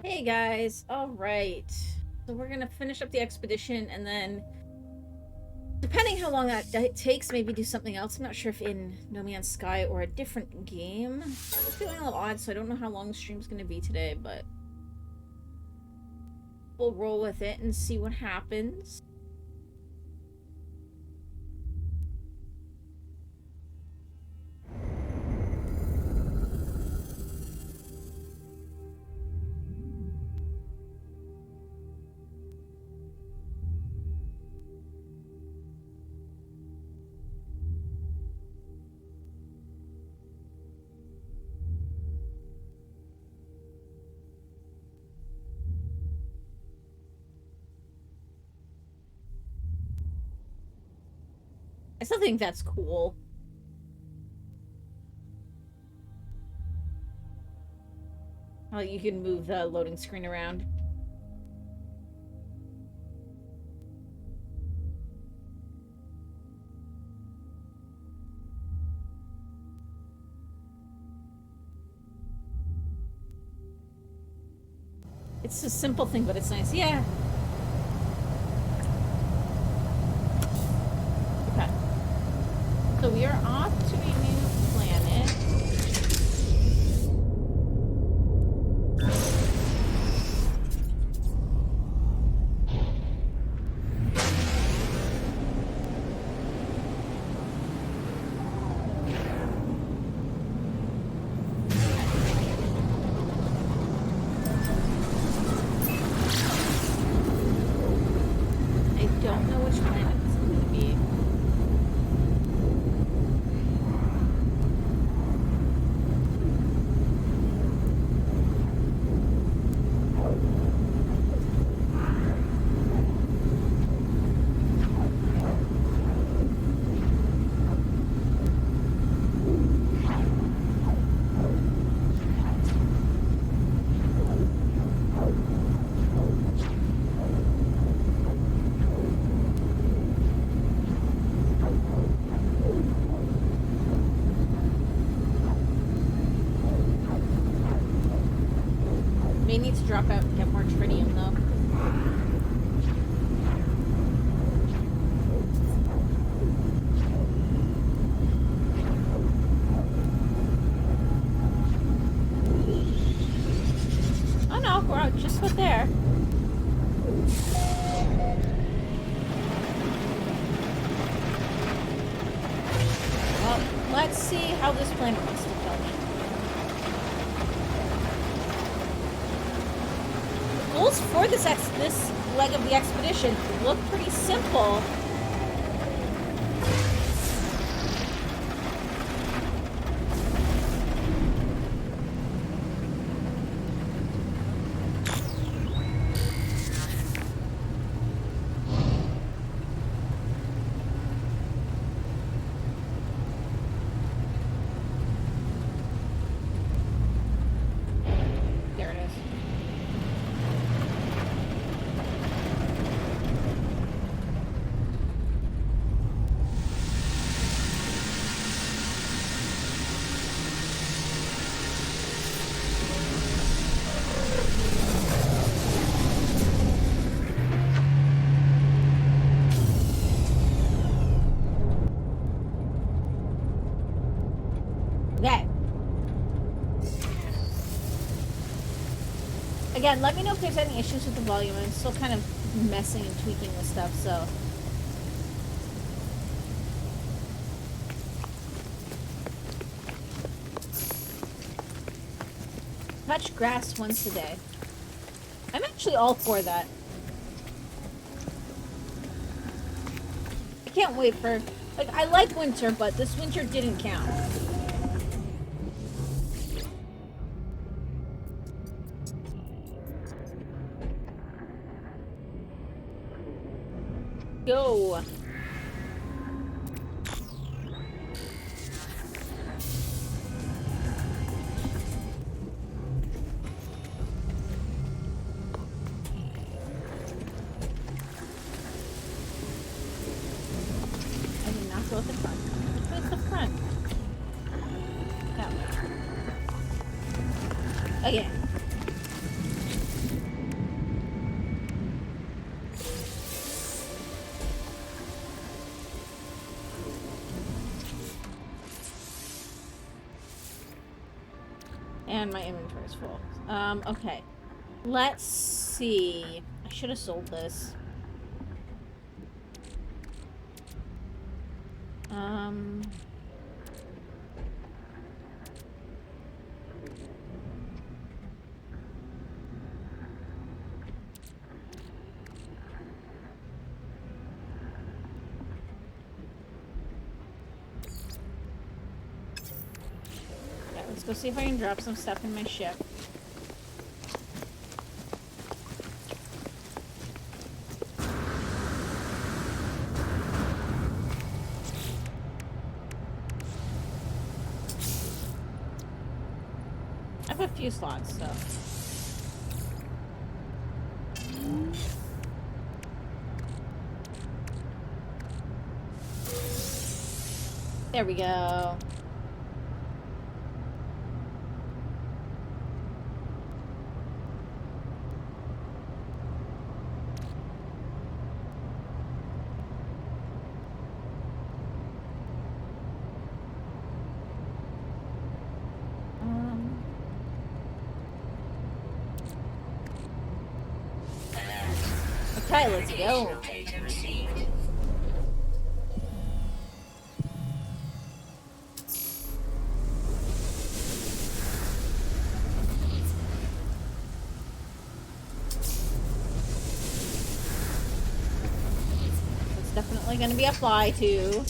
Hey guys, alright. So we're gonna finish up the expedition and then, depending how long that takes, maybe do something else. I'm not sure if in No Man's Sky or a different game. I'm feeling a little odd, so I don't know how long the stream's gonna be today, but we'll roll with it and see what happens. I still think that's cool. How you can move the loading screen around. It's a simple thing, but it's nice. Yeah. Okay. So we are off to a new planet. I don't know which planet this is going to be. May need to drop out and get more tritium though. Oh no, we're out just about there. Well, let's see how this planet wants to tell me. The goals for this leg of the expedition look pretty simple. There it is. Okay. Again, let me know if there's any issues with the volume. I'm still kind of messing and tweaking this stuff, so. Touch grass once a day. I'm actually all for that. I can't wait for... Like, I like winter, but this winter didn't count. Go! I did not go at the front. Where's the front? That way. Okay. and my inventory's full. Okay. Let's see. I should have sold this. Yeah, let's go see if I can drop some stuff in my ship. I have a few slots, so. There we go. Okay, let's go. It's definitely going to be a fly, too.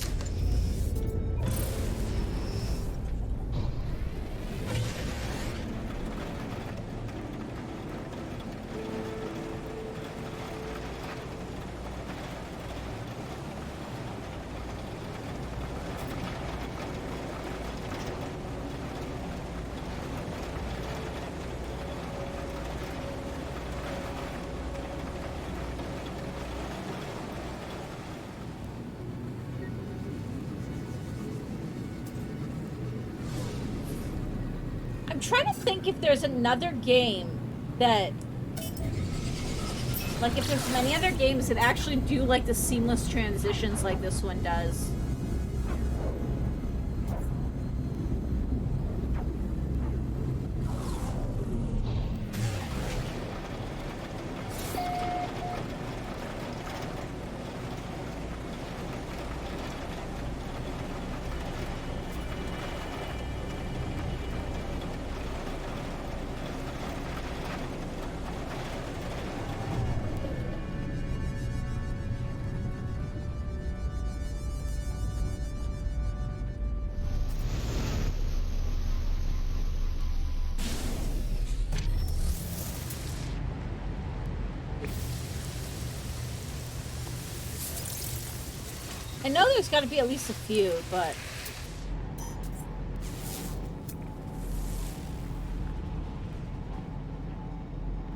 I'm trying to think if there's another game that, like, if there's many other games that actually do, like, the seamless transitions like this one does. I know there's got to be at least a few, but...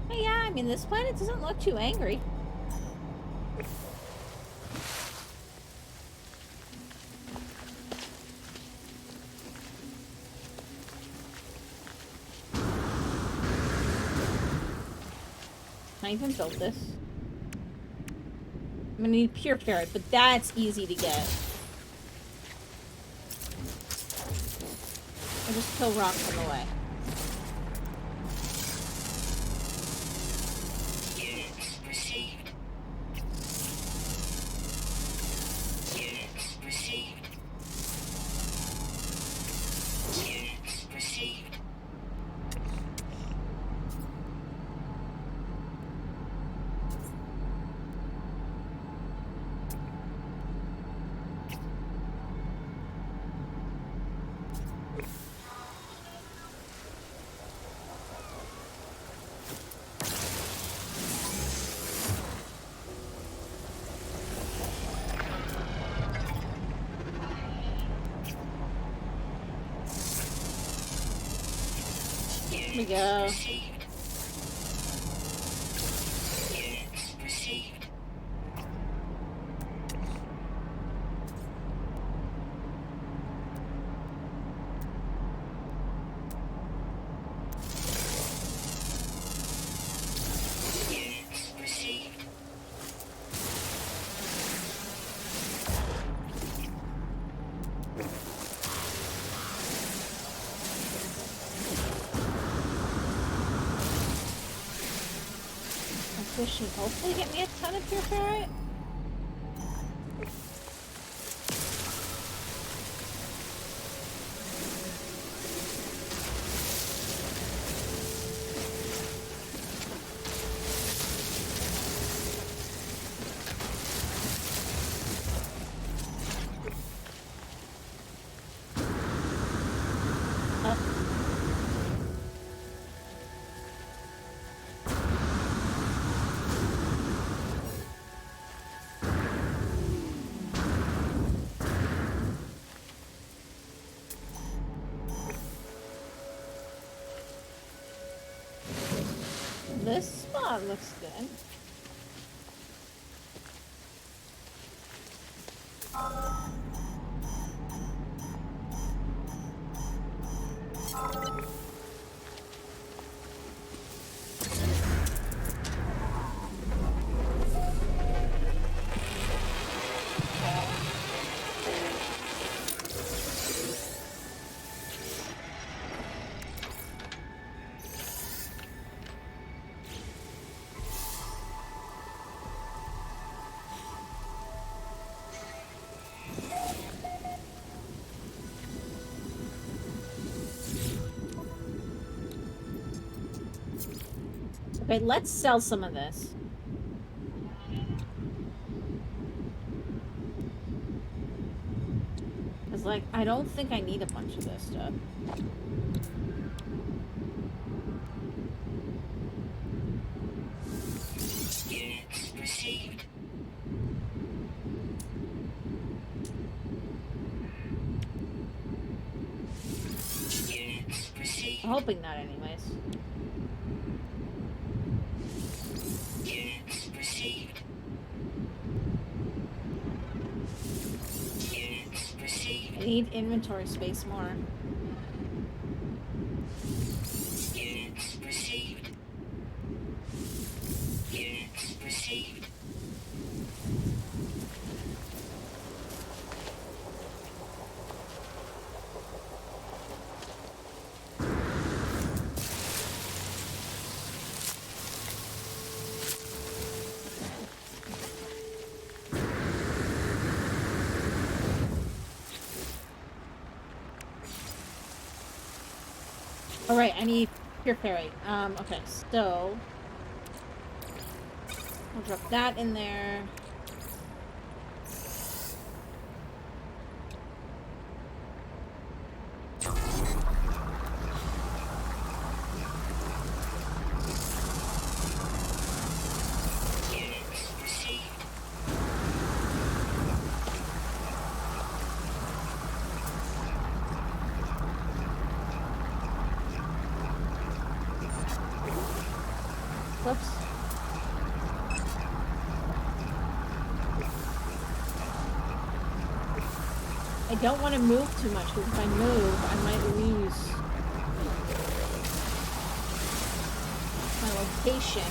But yeah, I mean, this planet doesn't look too angry. I even built this. I'm gonna need pure ferret, but that's easy to get. I just kill rocks on the way. Units received. Units received. Units received. Here we go. Units received. Units received. This should hopefully get me a ton of pure ferrite. This spot looks good. Okay, let's sell some of this. Cause like, I don't think I need a bunch of this stuff. Units received. Units received. I'm hoping not anyways. Units received. Units received. I need inventory space more. Units received. Units received. Alright, I need pure ferrite. Okay, so I'll drop that in there. Units received. Whoops. I don't want to move too much because if I move, I might lose my location.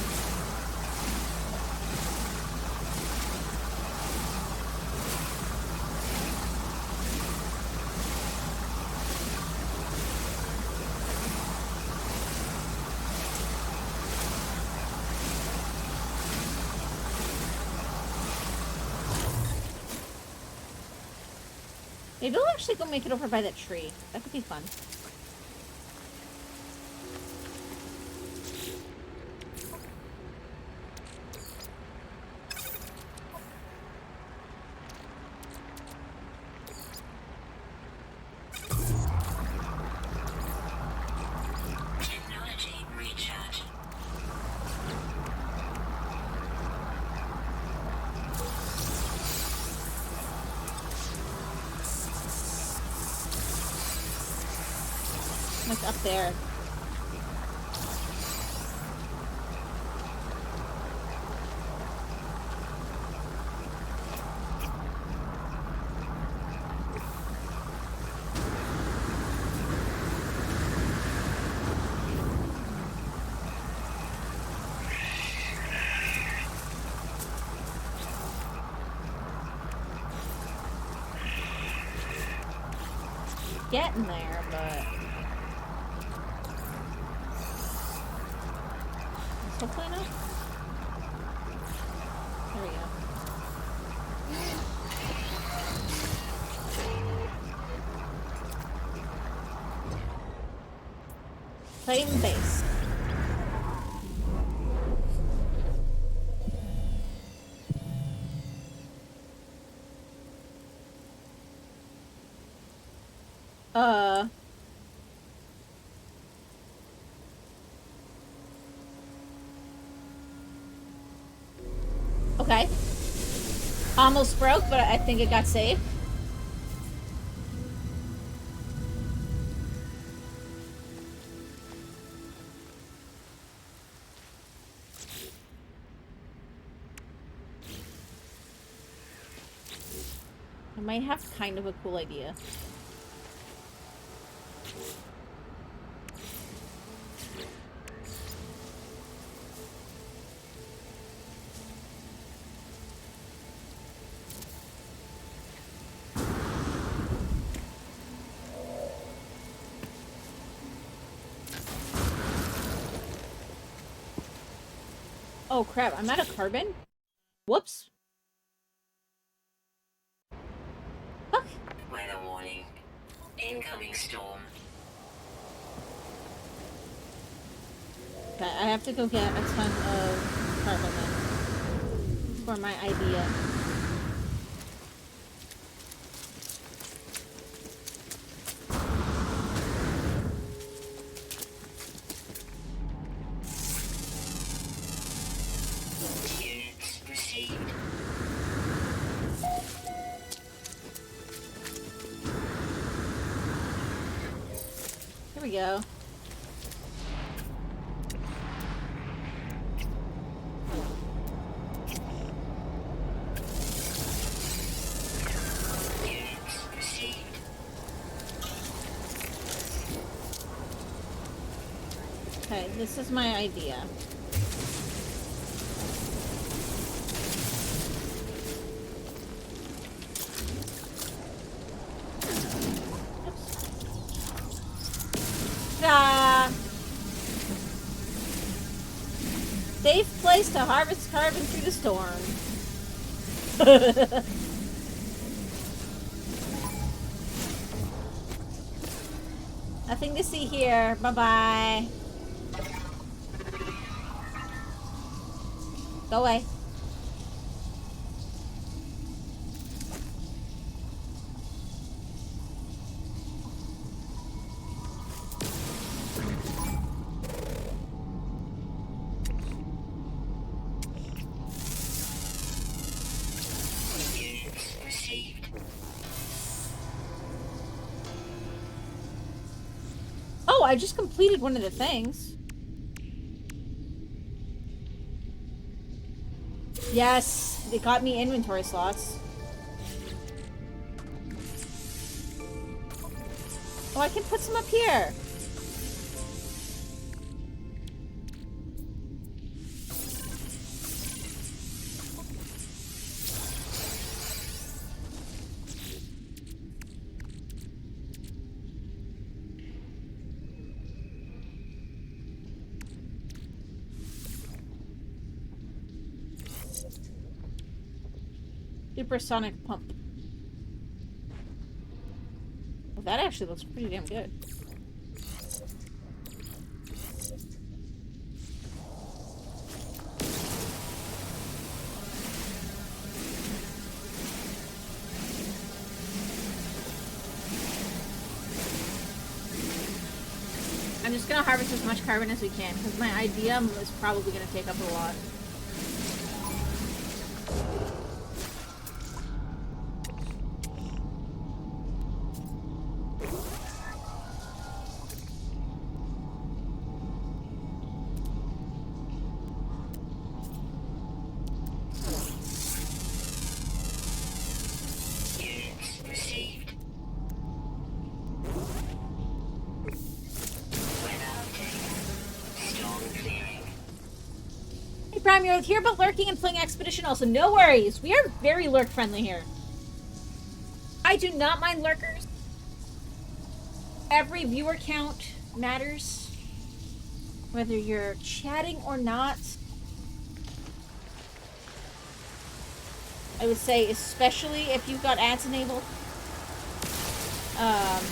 Maybe we'll actually go make it over by that tree. That could be fun. Technology recharge. Like up there. Getting there, but hopefully not. claim base. Okay. Almost broke, but I think it got saved. I might have kind of a cool idea. Oh crap, I'm out of carbon? Whoops. Fuck. Weather warning. Incoming storm. Okay, I have to go get a ton of carbon then. For my idea. Units received. Here we go. Units received. Okay, this is my idea. Ta-da! Safe place to harvest carbon through the storm. Nothing to see here. Bye-bye. Go away. Units received. Oh, I just completed one of the things. Yes, it got me inventory slots. Oh, I can put some up here. Supersonic pump. Well, that actually looks pretty damn good. I'm just gonna harvest as much carbon as we can, because my idea is probably gonna take up a lot. Units received. Weather update. Storm clearing. Hey, Prime, you're here about lurking and playing Expedition also. No worries. We are very lurk friendly here. I do not mind lurkers. Every viewer count matters. Whether you're chatting or not. I would say especially if you've got ads enabled.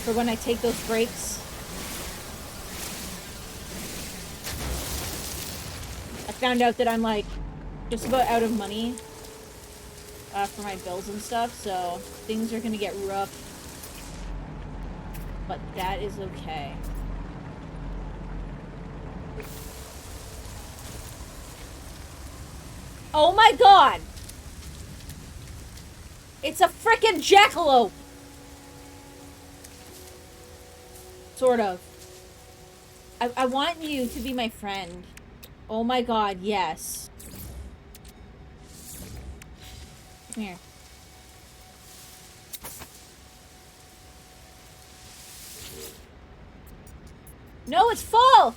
For when I take those breaks. I found out that I'm like just about out of money for my bills and stuff, so things are gonna get rough. But that is okay. Oh my god! It's a frickin' jackalope! Sort of. I want you to be my friend. Oh my god, yes. Come here. No, it's full!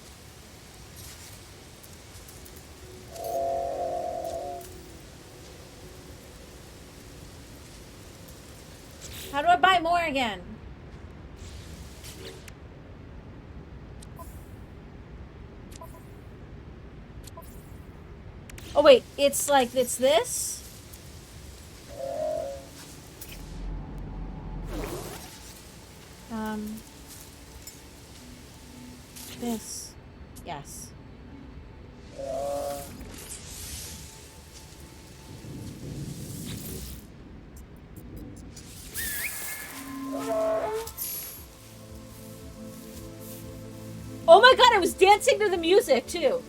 How do I buy more again? Oh wait, it's like, it's this? This. Yes. Oh my god, I was dancing to the music, too.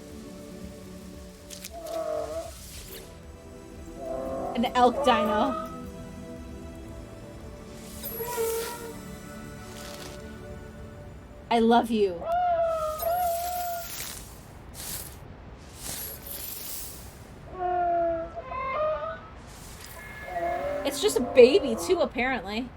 An elk dino. I love you. It's just a baby, too, apparently.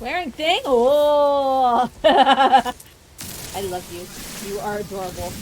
Wearing thing? Oh! I love you. You are adorable.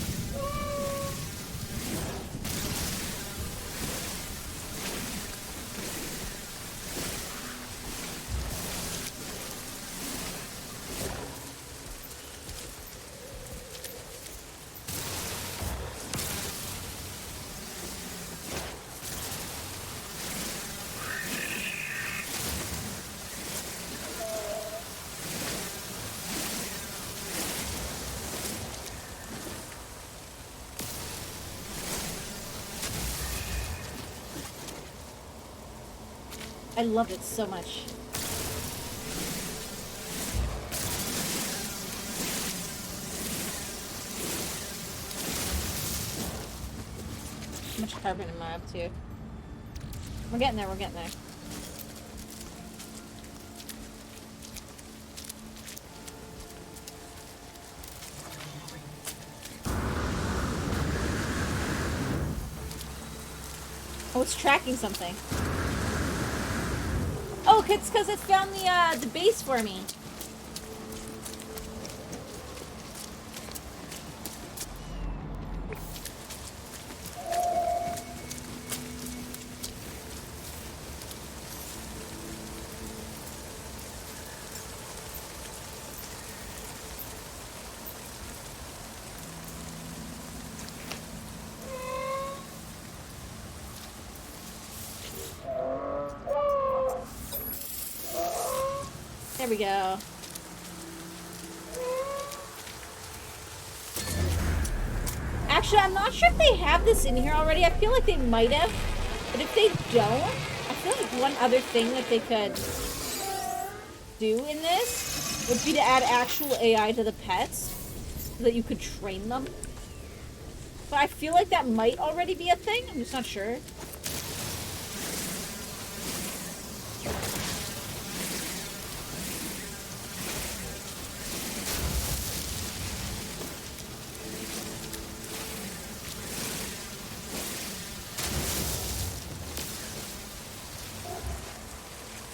I love it so much. How much carbon am I up to? We're getting there, we're getting there. Oh, it's tracking something. Oh, it's because it found the base for me. There we go. Actually, I'm not sure if they have this in here already. I feel like they might have. But if they don't, I feel like one other thing that they could do in this would be to add actual AI to the pets so that you could train them. But I feel like that might already be a thing. I'm just not sure.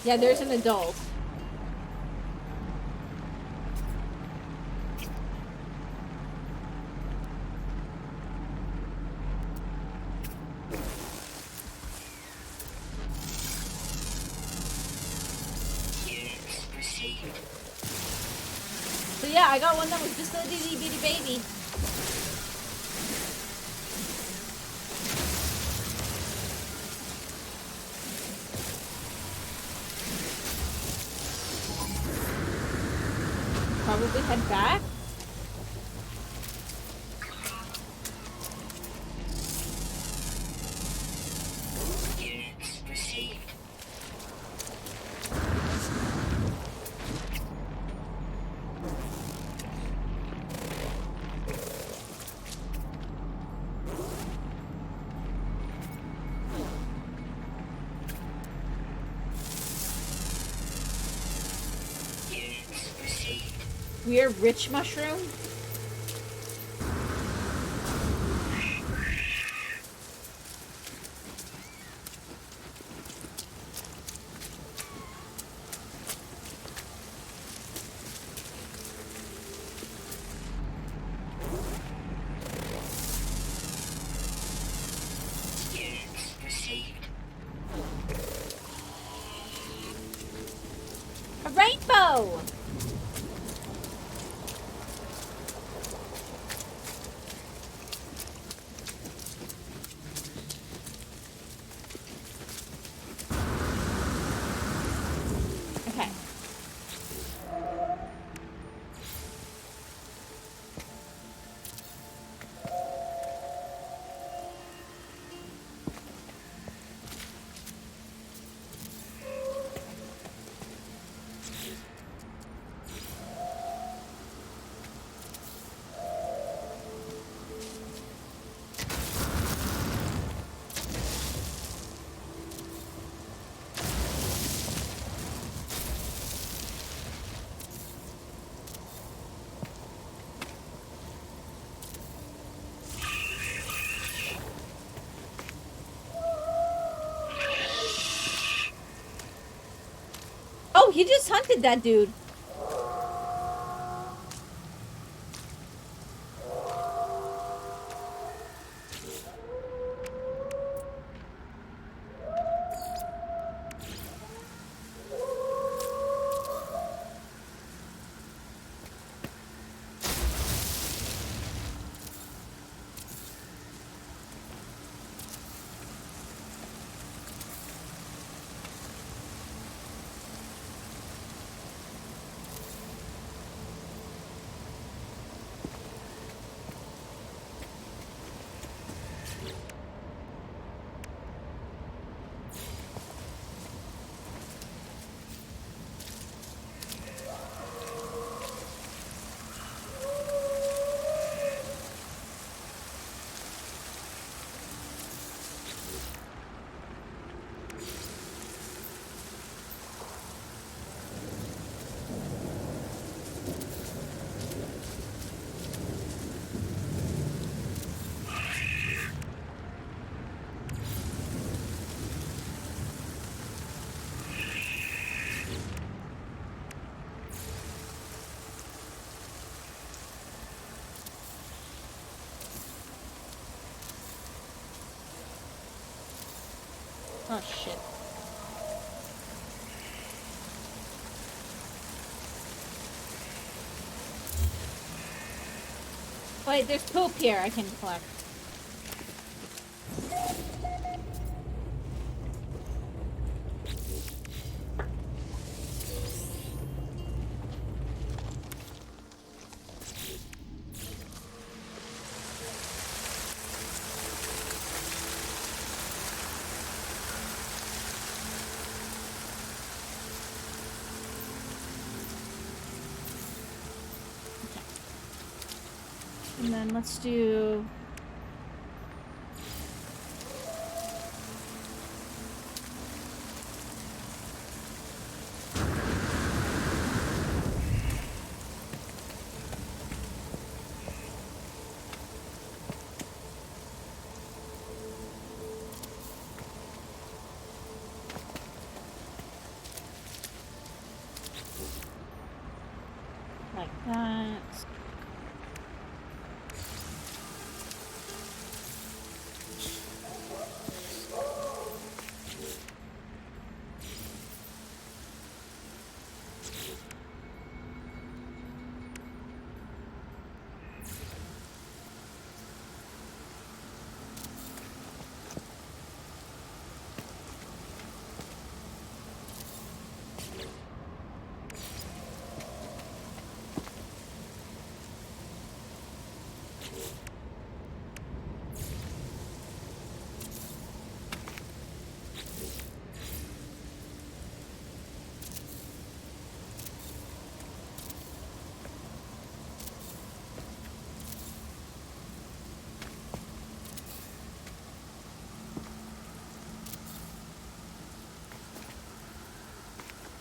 Yeah, there's an adult. So yeah, I got one that was just a itty bitty baby. Probably head back. Weird rich mushroom. A rainbow! Okay. Oh, he just hunted that dude. Oh, shit. Wait, there's poop here I can collect. And then let's do... like that.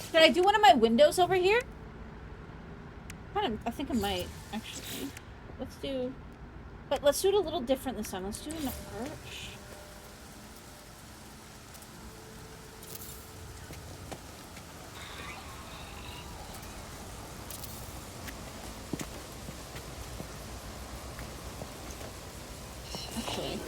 Should I do one of my windows over here? I think I might, actually. Let's do... But let's do it a little different this time. Let's do an arch. Actually...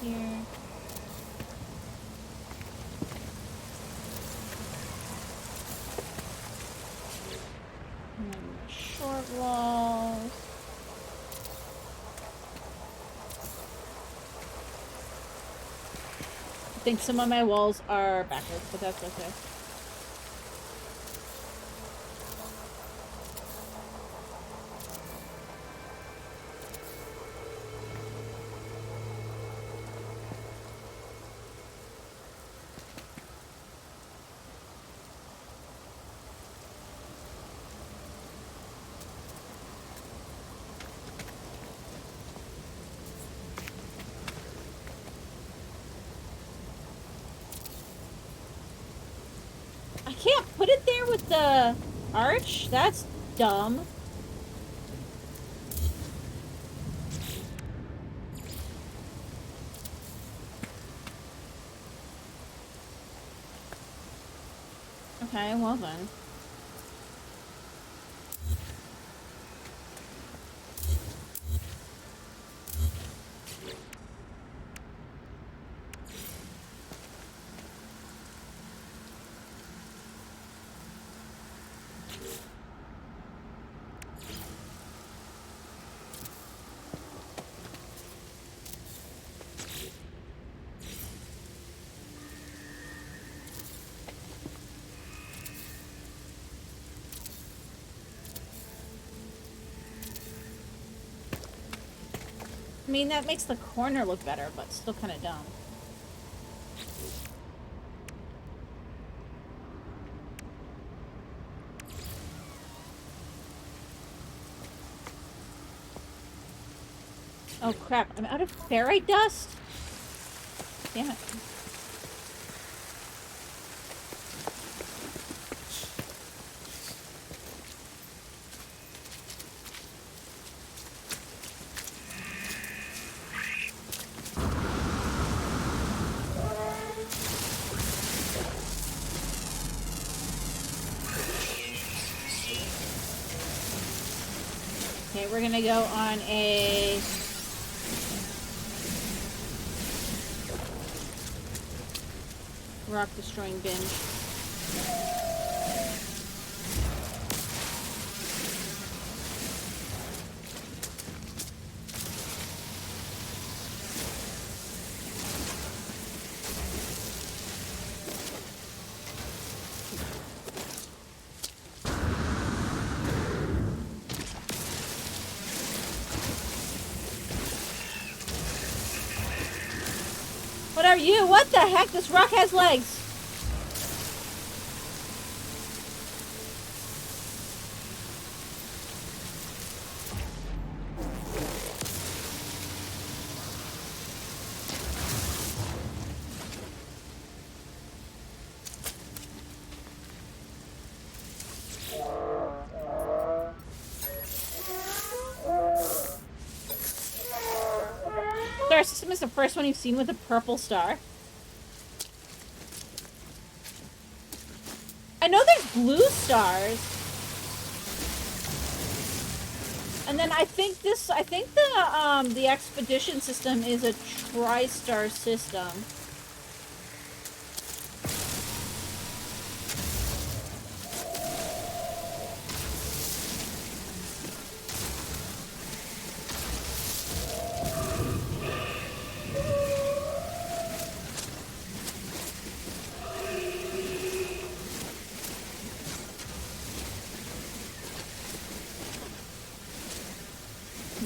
here. And then short walls. I think some of my walls are backwards, but that's okay. I can't put it there with the arch? That's dumb. Okay, well then. I mean, that makes the corner look better, but still kind of dumb. Oh crap, I'm out of ferrite dust? Damn it. Okay, we're gonna go on a... rock destroying binge. What are you? What the heck? This rock has legs. Star system is the first one you've seen with a purple star. I know there's blue stars. And then I think the expedition system is a tri-star system.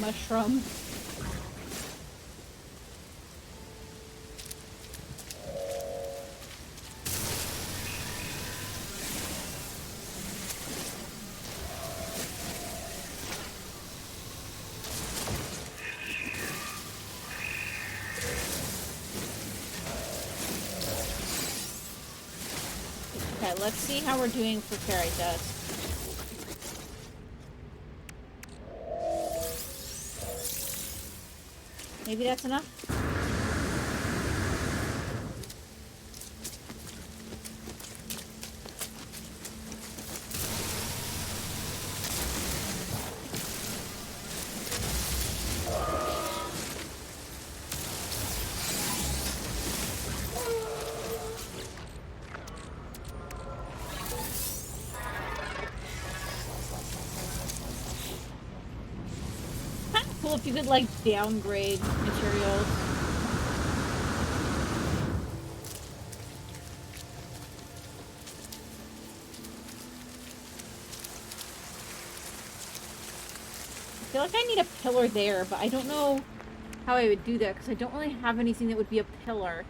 Mushroom. Okay, let's see how we're doing for fairy dust. Maybe that's enough? Kind of cool if you could, like, downgrade materials. I feel like I need a pillar there, but I don't know how I would do that, because I don't really have anything that would be a pillar.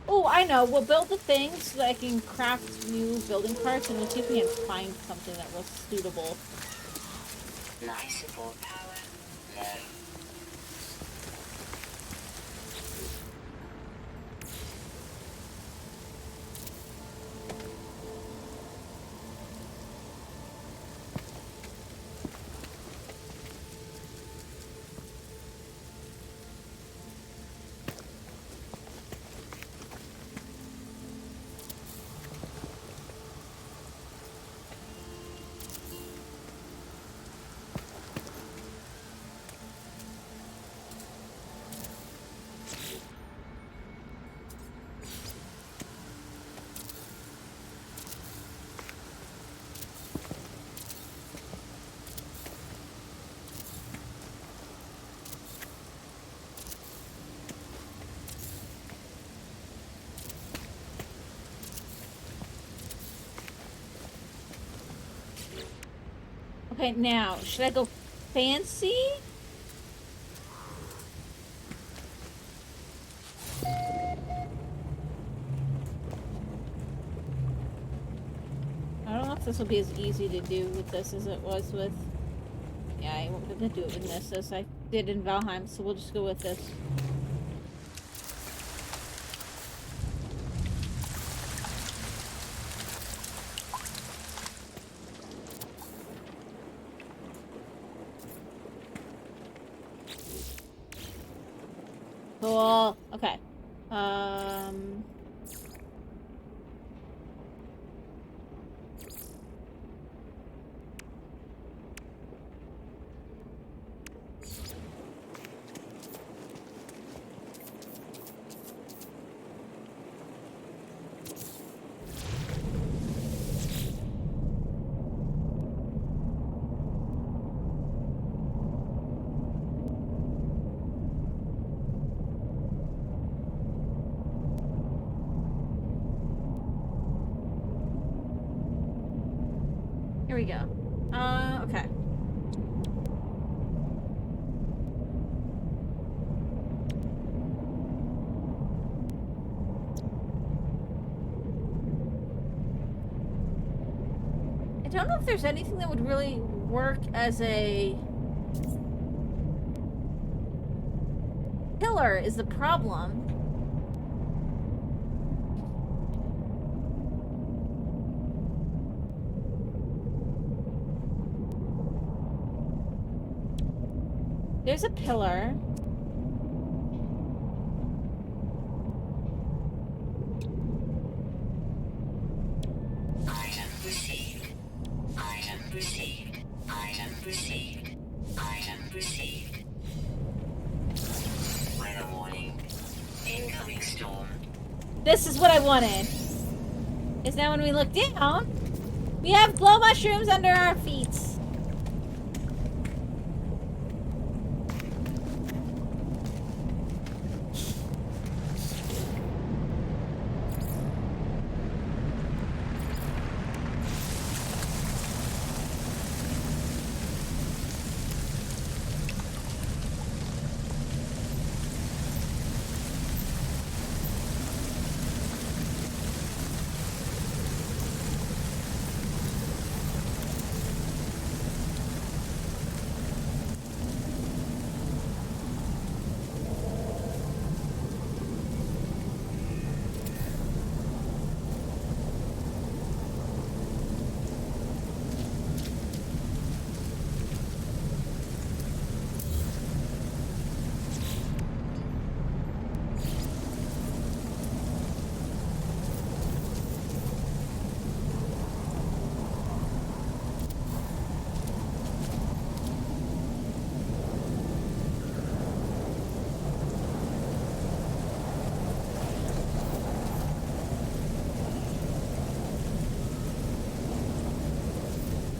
Oh, I know. We'll build the things so that I can craft new building parts, and we'll see if we can find something that was suitable. Life support power low. Okay, now, should I go fancy? I don't know if this will be as easy to do with this as it was with... Yeah, I won't be able to do it with this as I did in Valheim, so we'll just go with this. Cool. Okay. Here we go. Okay. I don't know if there's anything that would really work as a pillar is the problem. There's a pillar. Item received. Item received. Item received. Item received. Weather warning. Incoming storm. This is what I wanted. Is now when we look down, we have glow mushrooms under our feet.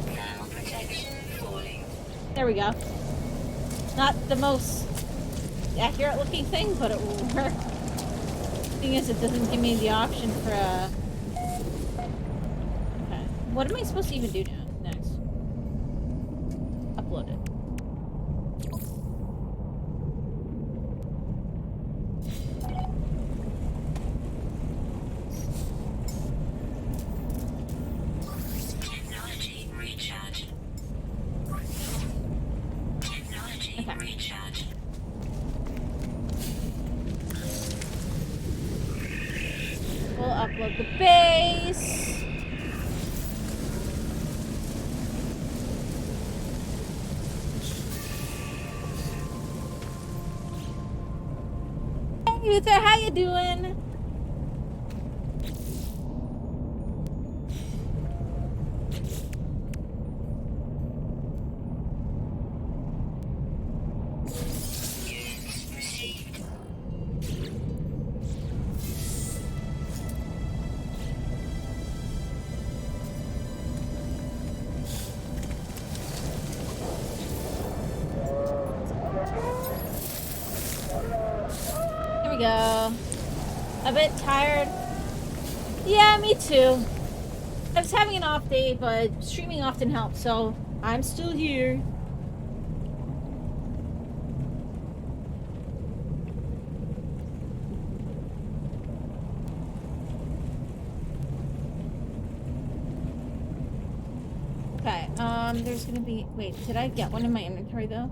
Thermal protection falling. There we go. Not the most accurate looking thing, but it will work. Thing is, it doesn't give me the option for a... Okay. What am I supposed to even do now? Next. Upload it. Technology recharge. Technology Okay. recharge. We'll upload the base. Hey, Uther, how you doing? Units received. Here we go. A bit tired. Yeah, me too. I was having an off day, but streaming often helps, so I'm still here. Okay, there's gonna be... Wait, did I get one in my inventory, though?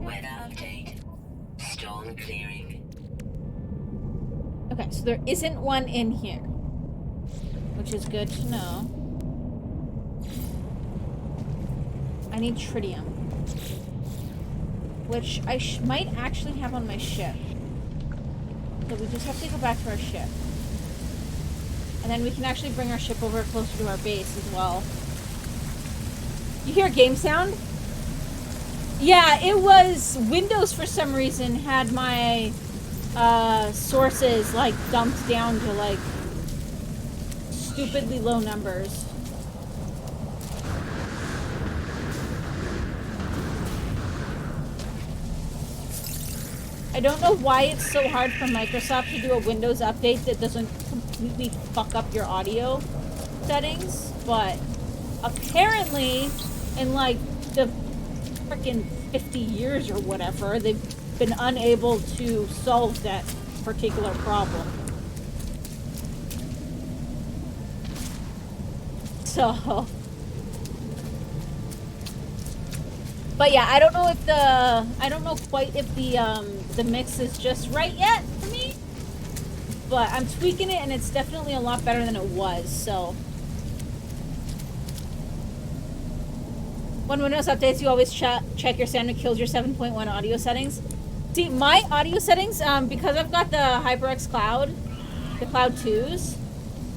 Weather update. Storm clearing. Okay, so there isn't one in here. Which is good to know. I need tritium. Which I might actually have on my ship. So we just have to go back to our ship. And then we can actually bring our ship over closer to our base as well. You hear game sound? Yeah, it was Windows for some reason had my sources like dumped down to like stupidly low numbers. I don't know why it's so hard for Microsoft to do a Windows update that doesn't completely fuck up your audio settings, but apparently in like the freaking 50 years or whatever, they've been unable to solve that particular problem. So, but yeah, I don't know quite if the mix is just right yet for me, but I'm tweaking it and it's definitely a lot better than it was, so. When Windows updates, you always check your sound and kills your 7.1 audio settings. See, my audio settings, because I've got the HyperX Cloud, the Cloud 2s,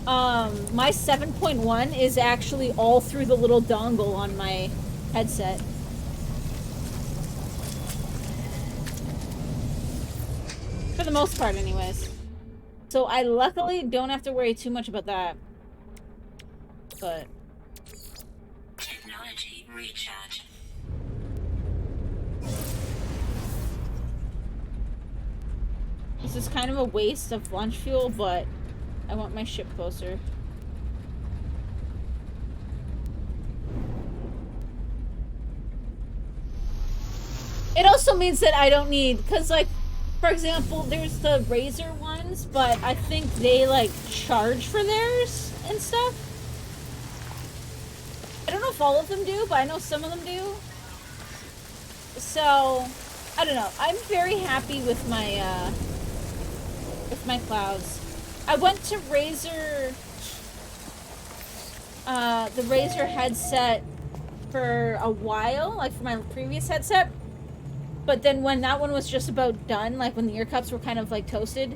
my 7.1 is actually all through the little dongle on my headset. For the most part, anyways. So I luckily don't have to worry too much about that. But... Technology recharge. This is kind of a waste of launch fuel, but I want my ship closer. It also means that I don't need, because like, for example, there's the Razer ones, but I think they like charge for theirs and stuff. I don't know if all of them do, but I know some of them do. So, I don't know. I'm very happy with my clouds. I went to Razer, the Razer headset for a while, like for my previous headset. But then when that one was just about done, like when the ear cups were kind of like toasted,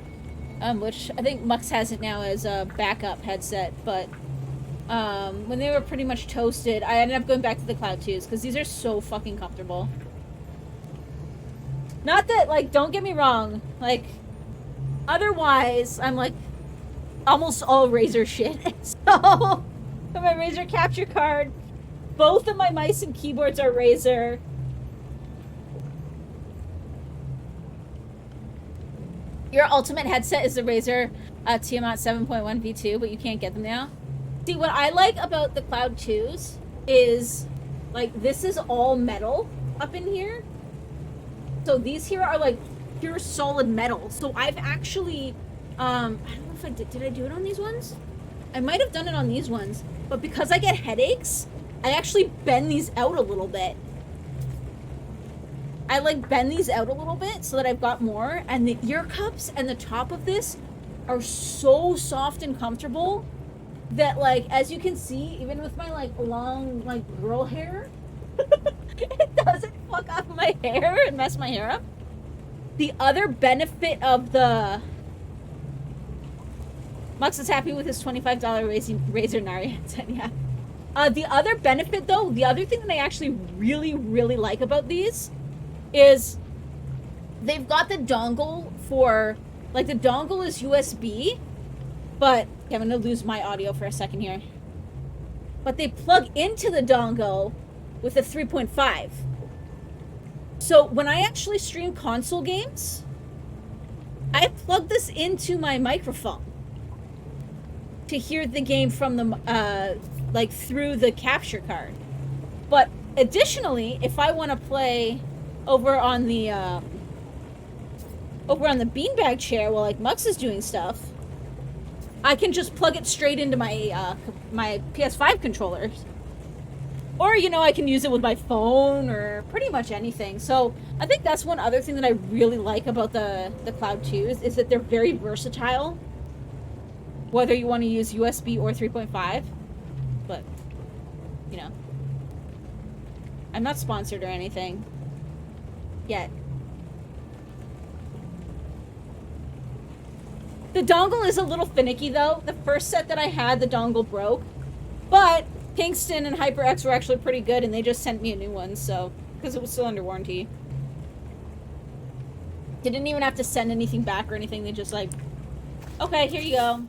which I think Mux has it now as a backup headset, but when they were pretty much toasted, I ended up going back to the Cloud 2s because these are so fucking comfortable. Not that, like, don't get me wrong, like, otherwise, I'm like almost all Razer shit. So, my Razer capture card, both of my mice and keyboards are Razer. Your ultimate headset is the Razer Tiamat 7.1 V2, but you can't get them now. See, what I like about the Cloud 2s is, like, this is all metal up in here. So these here are, like, pure solid metal. So I've actually, I don't know if I did I do it on these ones? I might have done it on these ones. But because I get headaches, I actually bend these out a little bit. I like bend these out a little bit so that I've got more, and the ear cups and the top of this are so soft and comfortable that, like, as you can see, even with my like long like girl hair, it doesn't fuck up my hair and mess my hair up. The other benefit of the Mux is happy with his $25 Razer Nari headset, yeah. The other benefit though, the other thing that I actually really like about these is they've got the dongle for, like, the dongle is USB, but okay, I'm gonna lose my audio for a second here. But they plug into the dongle with a 3.5. So when I actually stream console games, I plug this into my microphone to hear the game from the, like, through the capture card. But additionally, if I want to play over on the beanbag chair while, like, Mux is doing stuff, I can just plug it straight into my my PS5 controllers. Or, you know, I can use it with my phone or pretty much anything. So I think that's one other thing that I really like about the Cloud 2s is that they're very versatile. Whether you want to use USB or 3.5. But, you know. I'm not sponsored or anything. Yet. The dongle is a little finicky though. The first set that I had, the dongle broke. But Kingston and HyperX were actually pretty good and they just sent me a new one, so, because it was still under warranty. They didn't even have to send anything back or anything. They just like, okay, here you go.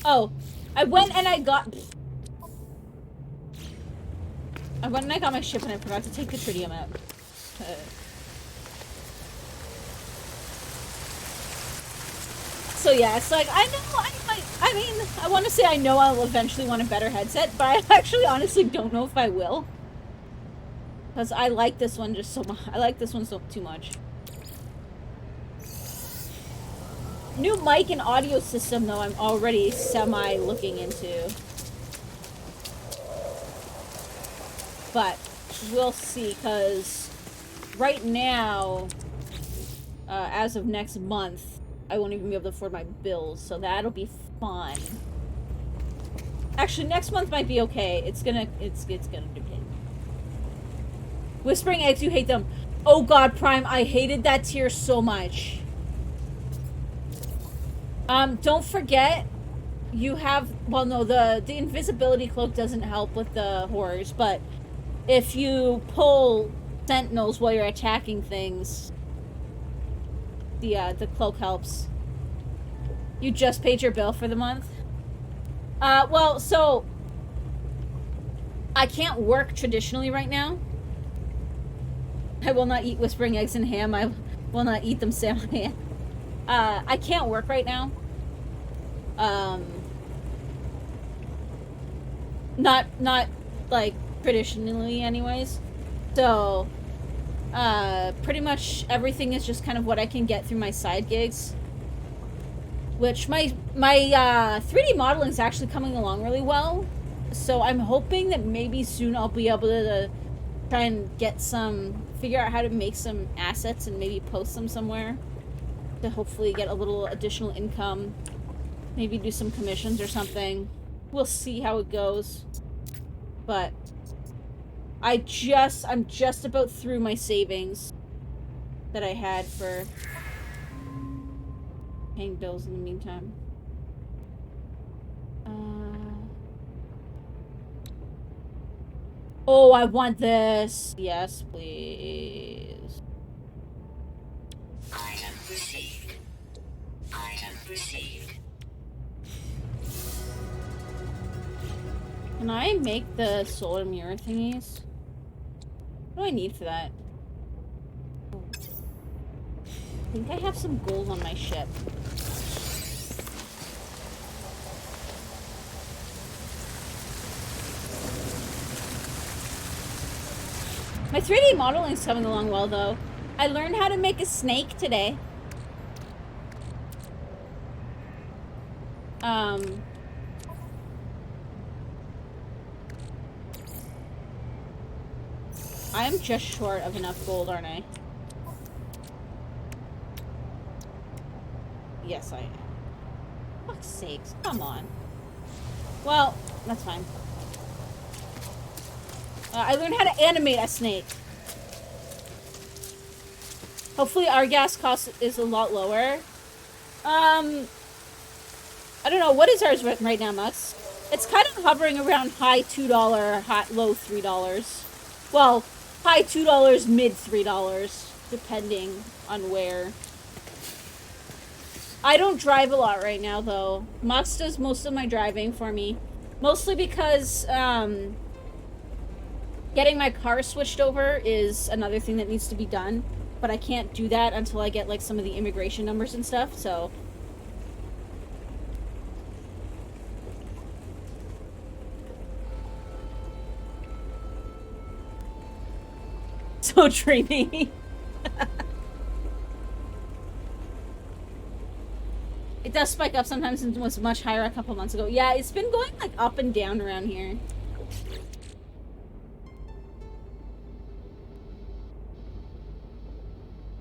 Oh, I went and I got... I went and I got my ship and I forgot to take the tritium out. So yeah, it's like, I know I mean, I want to say I know I'll eventually want a better headset, but I actually honestly don't know if I will. Because I like this one just so much. I like this one so too much. New mic and audio system, though, I'm already semi-looking into. But we'll see, because right now, as of next month, I won't even be able to afford my bills, so that'll be fun. Actually, next month might be okay. It's gonna depend. Whispering Eggs, you hate them. Oh god, Prime, I hated that tier so much. Don't forget, you have, well, no, the invisibility cloak doesn't help with the horrors, but if you pull sentinels while you're attacking things, the cloak helps. You just paid your bill for the month? Well, so I can't work traditionally right now. I will not eat whispering eggs and ham. I will not eat them semi. I can't work right now. Not like traditionally anyways. So, pretty much everything is just kind of what I can get through my side gigs. Which my 3D modeling is actually coming along really well. So I'm hoping that maybe soon I'll be able to try and figure out how to make some assets and maybe post them somewhere to hopefully get a little additional income. Maybe do some commissions or something. We'll see how it goes. But I'm just about through my savings that I had for paying bills in the meantime. Oh, I want this. Yes, please. Item received. Item received. Can I make the solar mirror thingies? What do I need for that? Oh. I think I have some gold on my ship. My 3D modeling is coming along well, though. I learned how to make a snake today. I'm just short of enough gold, aren't I? Yes, I am. Fuck's sakes, come on. Well, that's fine. I learned how to animate a snake. Hopefully our gas cost is a lot lower. I don't know, what is ours right now, Mux? It's kind of hovering around high $2, low $3. Well, high $2, mid $3, depending on where. I don't drive a lot right now, though. Mux does most of my driving for me. Mostly because, getting my car switched over is another thing that needs to be done, but I can't do that until I get, like, some of the immigration numbers and stuff, so. So dreamy. It does spike up sometimes and was much higher a couple months ago. Yeah, it's been going, like, up and down around here.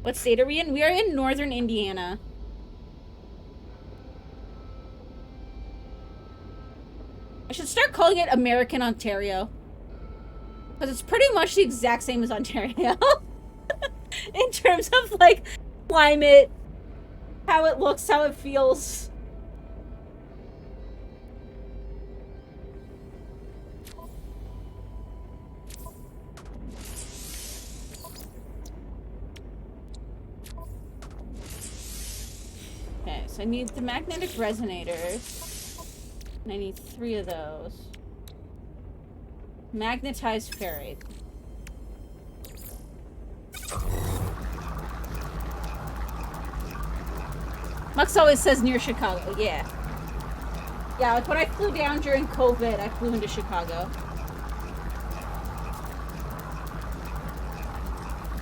What state are we in? We are in northern Indiana. I should start calling it American Ontario. Because it's pretty much the exact same as Ontario. In terms of, like, climate, how it looks, how it feels. Okay, so I need the magnetic resonators. And I need 3 of those. Magnetized ferrite. Mux always says near Chicago. Yeah. Yeah, like when I flew down during COVID, I flew into Chicago.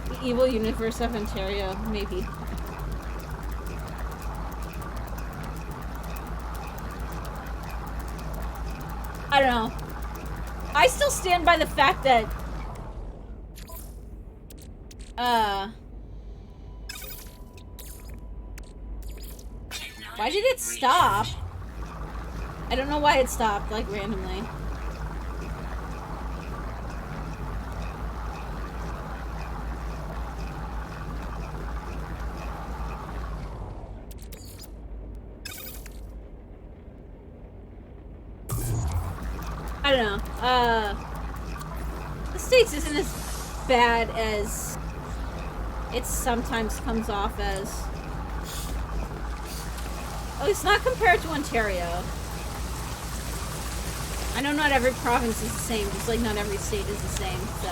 The evil universe of Ontario, maybe. I don't know. I still stand by the fact that why did it stop? I don't know why it stopped, like, randomly. I don't know. The States isn't as bad as it sometimes comes off as. At least not compared to Ontario. I know not every province is the same, just like not every state is the same, so.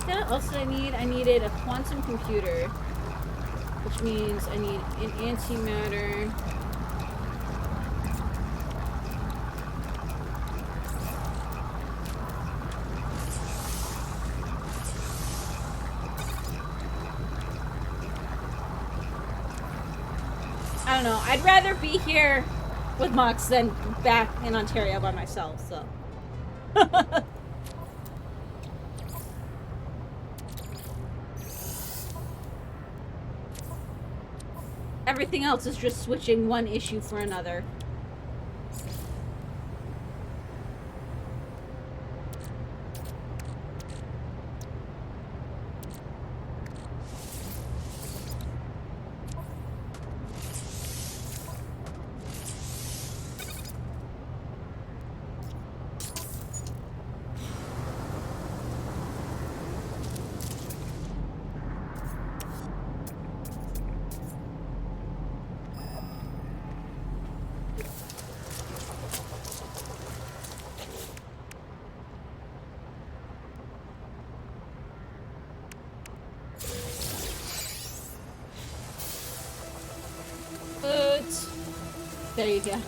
What else did I need? I needed a quantum computer, which means I need an antimatter. I don't know. I'd rather be here with Mux than back in Ontario by myself, so. Everything else is just switching one issue for another. There you go. Can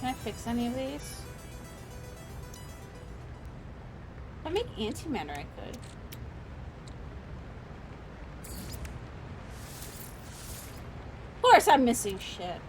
I fix any of these? If I make antimatter, I could. Of course I'm missing shit.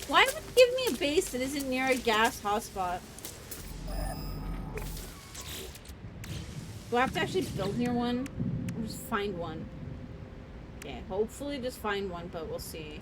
Why would it give me a base that isn't near a gas hotspot? Do I have to actually build near one? Or just find one? Yeah, hopefully just find one, but we'll see.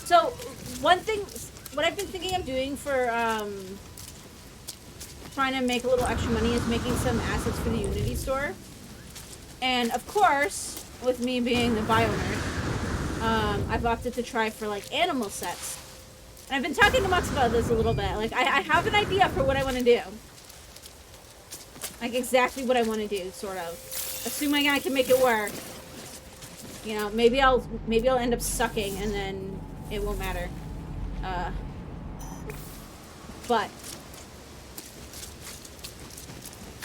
So, one thing, what I've been thinking of doing for, trying to make a little extra money is making some assets for the Unity store. And, of course, with me being the bio nerd, I've opted to try for, like, animal sets. And I've been talking to Mux about this a little bit. Like, I have an idea for what I want to do. Like, exactly what I want to do, sort of. Assuming I can make it work. You know, maybe I'll end up sucking and then it won't matter. But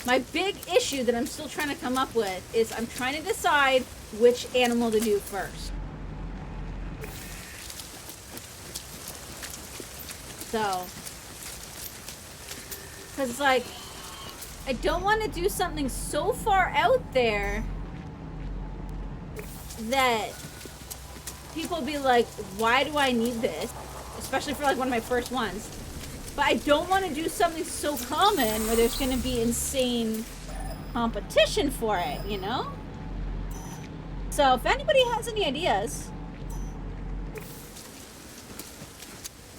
my big issue that I'm still trying to come up with is I'm trying to decide which animal to do first. So, because it's like, I don't want to do something so far out there that people be like, why do I need this? Especially for like one of my first ones. But I don't want to do something so common where there's going to be insane competition for it, you know? So if anybody has any ideas,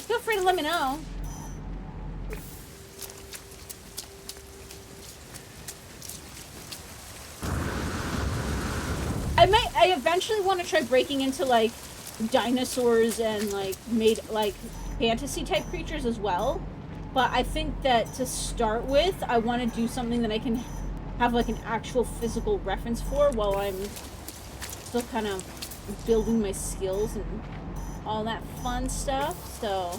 feel free to let me know. I eventually want to try breaking into like dinosaurs and like fantasy type creatures as well. But I think that to start with, I want to do something that I can have like an actual physical reference for while I'm still kind of building my skills and all that fun stuff. So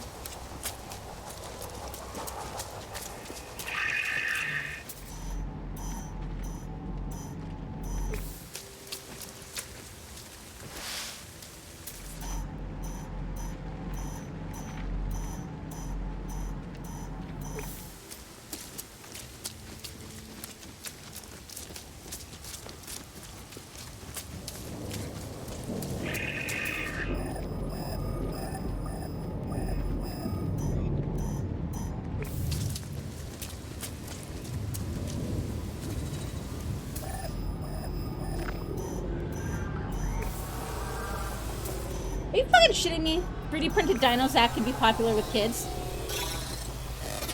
are you fucking shitting me? 3D printed dinos that could be popular with kids?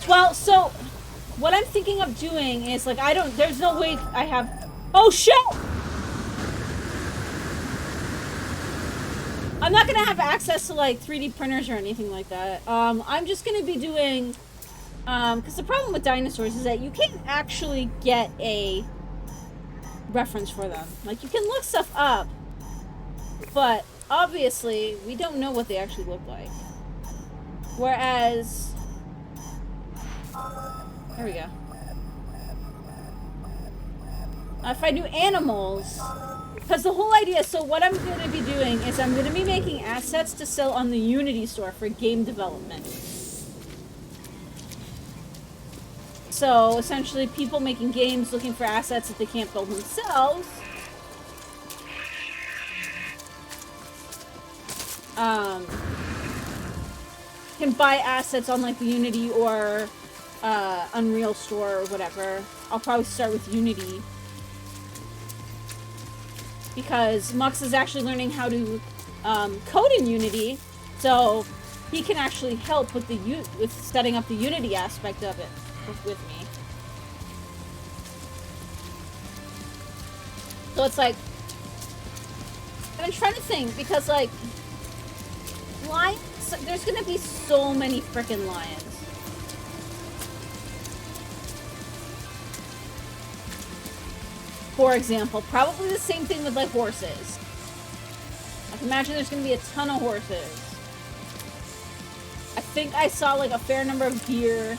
Well, so what I'm thinking of doing is like, there's no way I have, oh shit! I'm not gonna have access to like 3D printers or anything like that. I'm just gonna be doing, because the problem with dinosaurs is that you can't actually get a reference for them. Like, you can look stuff up, but obviously, we don't know what they actually look like. Whereas, there we go. If I do animals, because the whole idea, so what I'm going to be doing is I'm going to be making assets to sell on the Unity store for game development. So essentially, people making games looking for assets that they can't build themselves. Can buy assets on like the Unity or Unreal store or whatever. I'll probably start with Unity because Mux is actually learning how to code in Unity, so he can actually help with with setting up the Unity aspect of it with me. So it's like, I've been trying to think because like lions, there's gonna be so many freaking lions. For example, probably the same thing with like horses. I can imagine there's gonna be a ton of horses. I think I saw like a fair number of deer.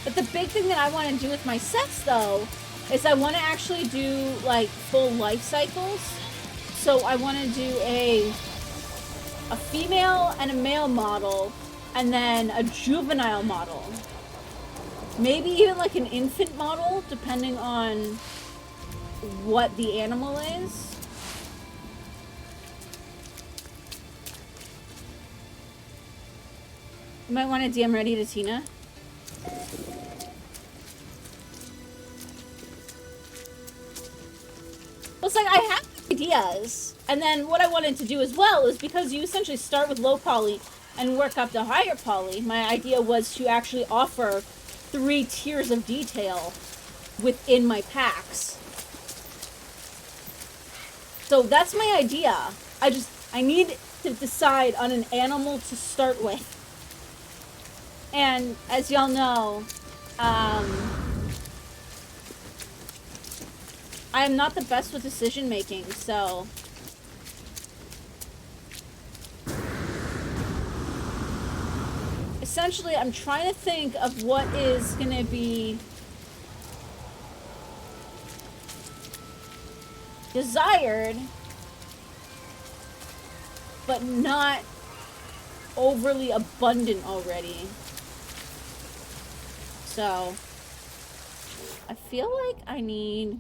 But the big thing that I want to do with my sets, though, is I want to actually do, like, full life cycles. So I want to do a female and a male model, and then a juvenile model. Maybe even, like, an infant model, depending on what the animal is. You might want to DM ready to Tina. Well, it's like, I have ideas, and then what I wanted to do as well is because you essentially start with low poly, and work up to higher poly. My idea was to actually offer 3 tiers of detail within my packs. So that's my idea. I need to decide on an animal to start with. And as y'all know, I am not the best with decision making, so essentially I'm trying to think of what is gonna be desired, but not overly abundant already. So I feel like I need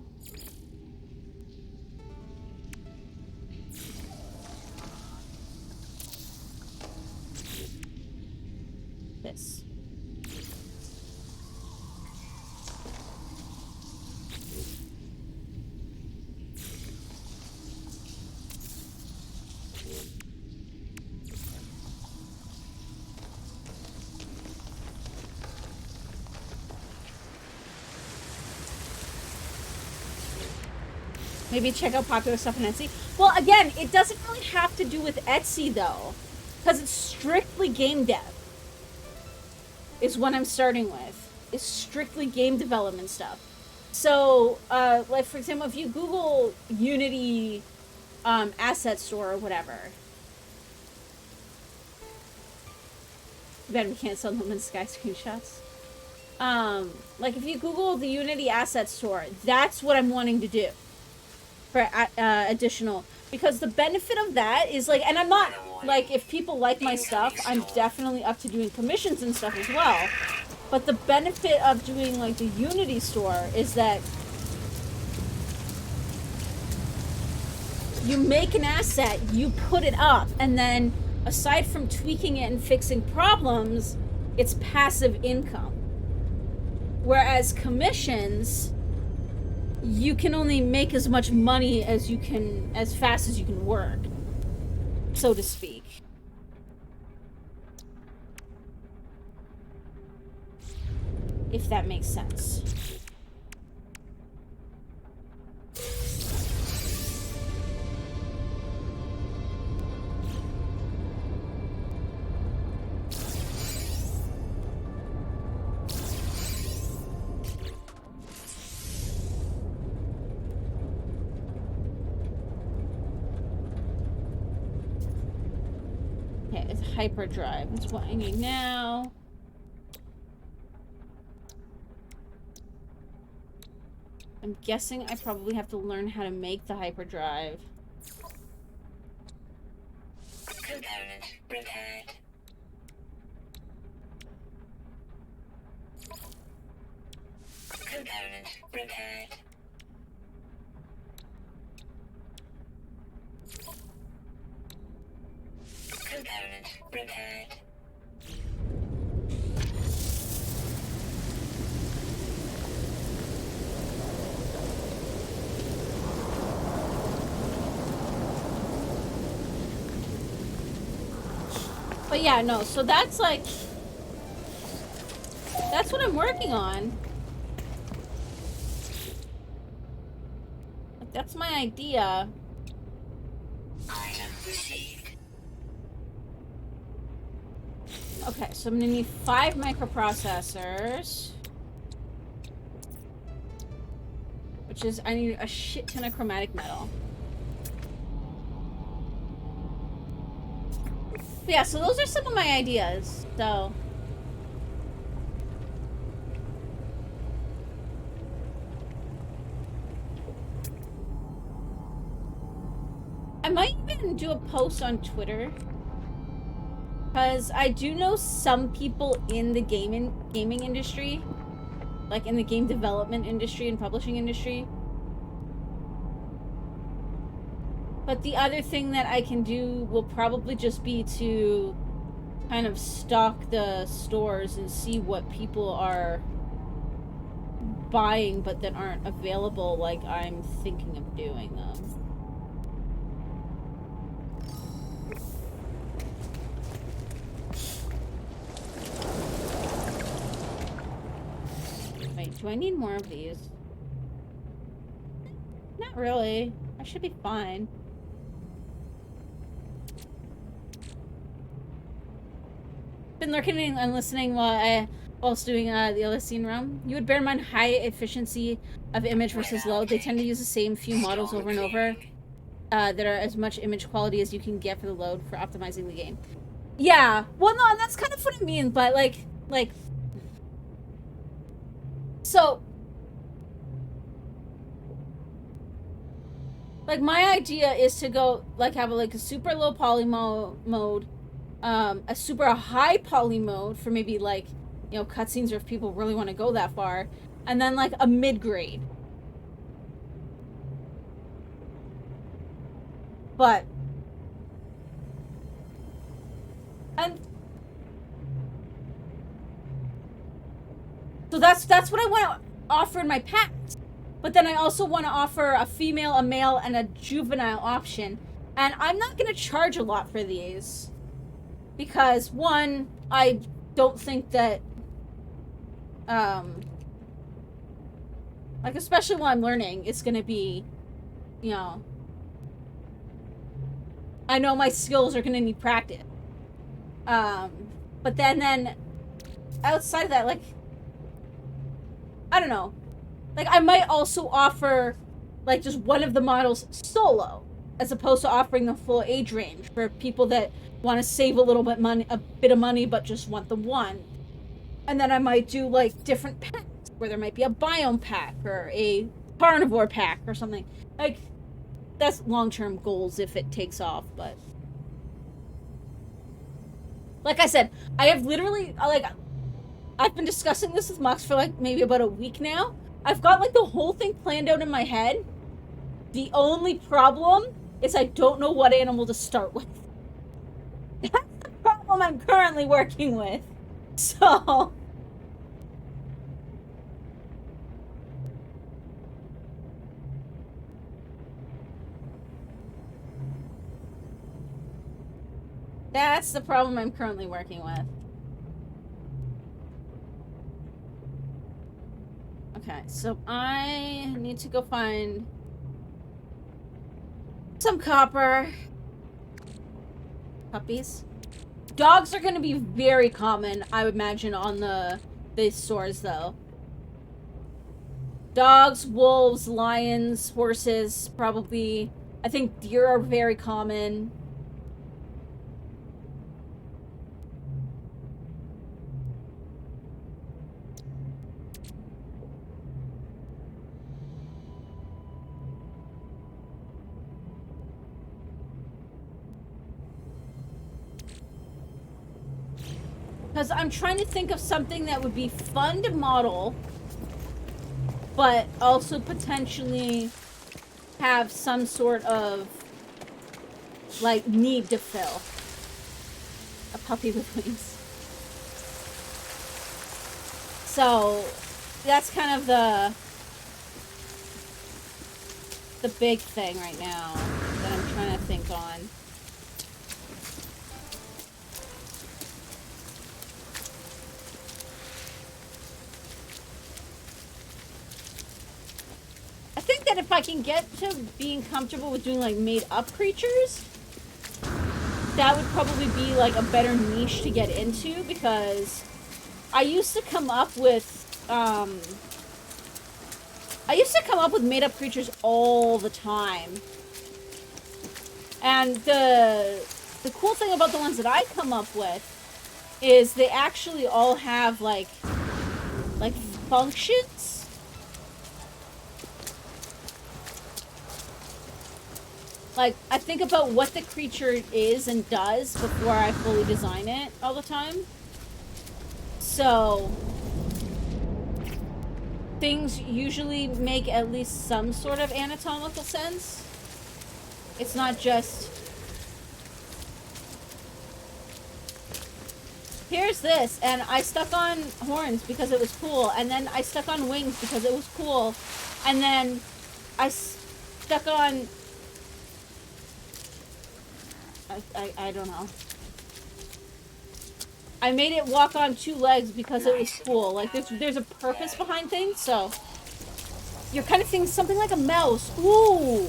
this. Maybe check out popular stuff on Etsy. Well, again, it doesn't really have to do with Etsy, though. Because it's strictly game dev. Is what I'm starting with. It's strictly game development stuff. So, like, for example, if you Google Unity asset store or whatever. Bet we can't sell No Man's Sky screenshots. Like, if you Google the Unity asset store, that's what I'm wanting to do. For additional, because the benefit of that is like, and I'm not like, if people like my stuff, I'm definitely up to doing commissions and stuff as well, but the benefit of doing like the Unity store is that you make an asset, you put it up, and then aside from tweaking it and fixing problems, it's passive income. Whereas commissions, you can only make as much money as you can, as fast as you can work, so to speak. If that makes sense. Hyperdrive. That's what I need now. I'm guessing I probably have to learn how to make the hyperdrive. Component repaired. Component repaired. Component repaired. But yeah, no, so that's like, that's what I'm working on. Like, that's my idea. Item received. Okay, so I'm gonna need 5 microprocessors. Which is, I need a shit ton of chromatic metal. But yeah, so those are some of my ideas, so. I might even do a post on Twitter. Because I do know some people in the gaming industry, like in the game development industry and publishing industry. But the other thing that I can do will probably just be to kind of stalk the stores and see what people are buying but that aren't available like I'm thinking of doing them. Do I need more of these? Not really. I should be fine. Been lurking and listening whilst doing the other scene room. You would bear in mind high efficiency of image versus low. They tend to use the same few models over and over that are as much image quality as you can get for the load for optimizing the game. Yeah, well, no, that's kind of what I mean, but like, so, like, my idea is to go, like, have a super low poly mode, a super high poly mode for maybe, like, you know, cutscenes or if people really want to go that far, and then, like, a mid-grade. But, and so that's what I want to offer in my packs. But then I also want to offer a female, a male, and a juvenile option. And I'm not going to charge a lot for these. Because, one, I don't think that, like, especially while I'm learning, it's going to be, you know, I know my skills are going to need practice. But then, outside of that, like, I don't know. Like, I might also offer, like, just one of the models solo, as opposed to offering the full age range for people that want to save a little bit of money, but just want the one. And then I might do, like, different packs, where there might be a biome pack, or a carnivore pack, or something. Like, that's long-term goals if it takes off, but... Like I said, I have literally, like, I've been discussing this with Mox for, like, maybe about a week now. I've got, like, the whole thing planned out in my head. The only problem is I don't know what animal to start with. That's the problem I'm currently working with. So... That's the problem I'm currently working with. Okay, so I need to go find some copper. Puppies. Dogs are going to be very common, I would imagine, on the stores, though. Dogs, wolves, lions, horses, probably. I think deer are very common. Because I'm trying to think of something that would be fun to model, but also potentially have some sort of, like, need to fill. A puppy with wings. So, that's kind of the big thing right now that I'm trying to think on. I think that if I can get to being comfortable with doing, like, made-up creatures, that would probably be, like, a better niche to get into, because I used to come up with, made-up creatures all the time. And the cool thing about the ones that I come up with is they actually all have, like functions. Like, I think about what the creature is and does before I fully design it all the time. So, things usually make at least some sort of anatomical sense. It's not just... Here's this, and I stuck on horns because it was cool, and then I stuck on wings because it was cool, and then I stuck on... I don't know. I made it walk on 2 legs because it was cool. Like, there's a purpose behind things, so... You're kind of thinking something like a mouse. Ooh!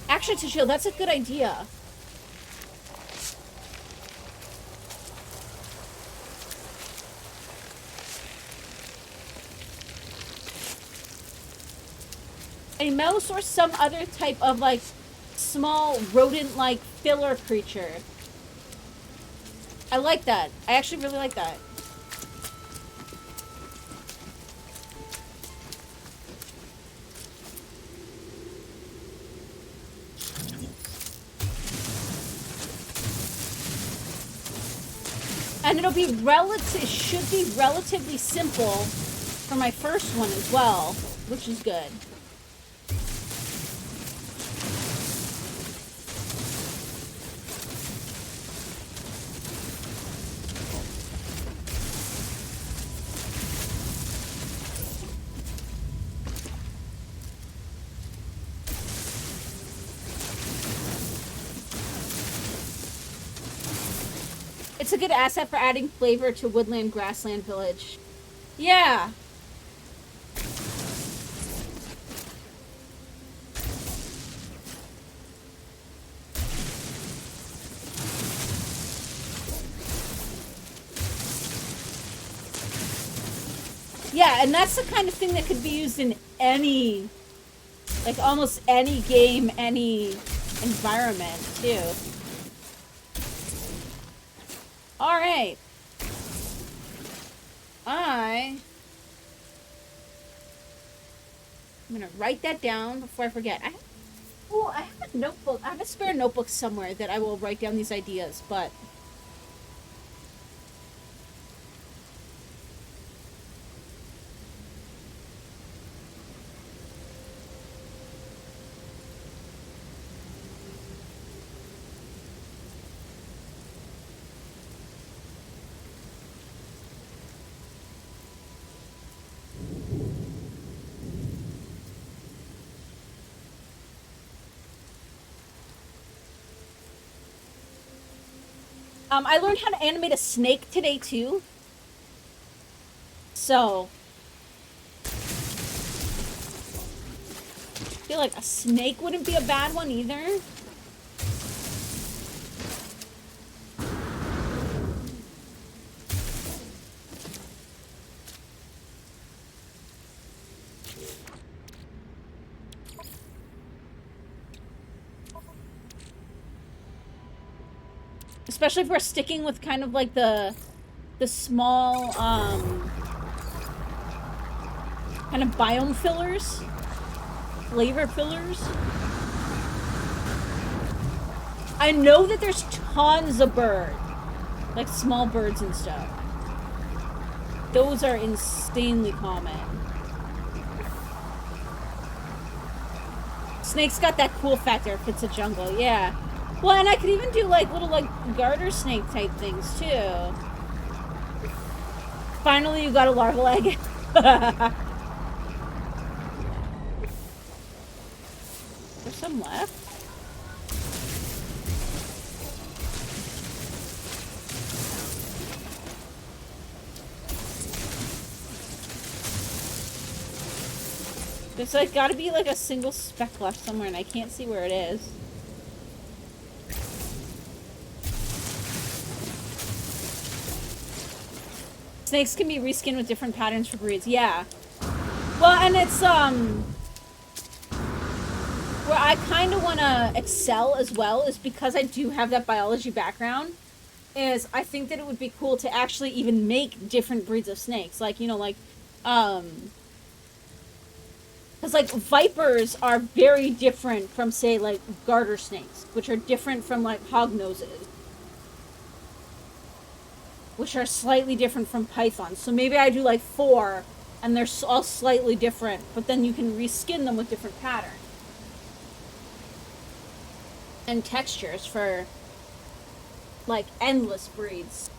Action to shield, that's a good idea. A mouse or some other type of, like, small rodent-like filler creature. I like that. I actually really like that. And it'll be it should be relatively simple for my first one as well, which is good. It's a good asset for adding flavor to woodland grassland village. Yeah. Yeah, and that's the kind of thing that could be used in any, like almost any game, any environment too. Alright. I'm gonna write that down before I forget. I have a notebook. I have a spare notebook somewhere that I will write down these ideas, but... I learned how to animate a snake today, too. So... I feel like a snake wouldn't be a bad one, either. Especially if we're sticking with kind of like the small, kind of biome fillers. Flavor fillers. I know that there's tons of birds. Like small birds and stuff. Those are insanely common. Snake's got that cool factor if it's a jungle, yeah. Well, and I could even do, like, little, like, garter snake type things, too. Finally, you got a larval egg. There's some left. There's, like, gotta be, like, a single speck left somewhere, and I can't see where it is. Snakes can be reskinned with different patterns for breeds. Yeah. Well, and it's, where I kind of want to excel as well is because I do have that biology background, is I think that it would be cool to actually even make different breeds of snakes. Like, you know, like, because, like, vipers are very different from, say, like, garter snakes, which are different from, like, hognoses, which are slightly different from pythons. So maybe I do, like, 4, and they're all slightly different, but then you can reskin them with different patterns. And textures for, like, endless breeds.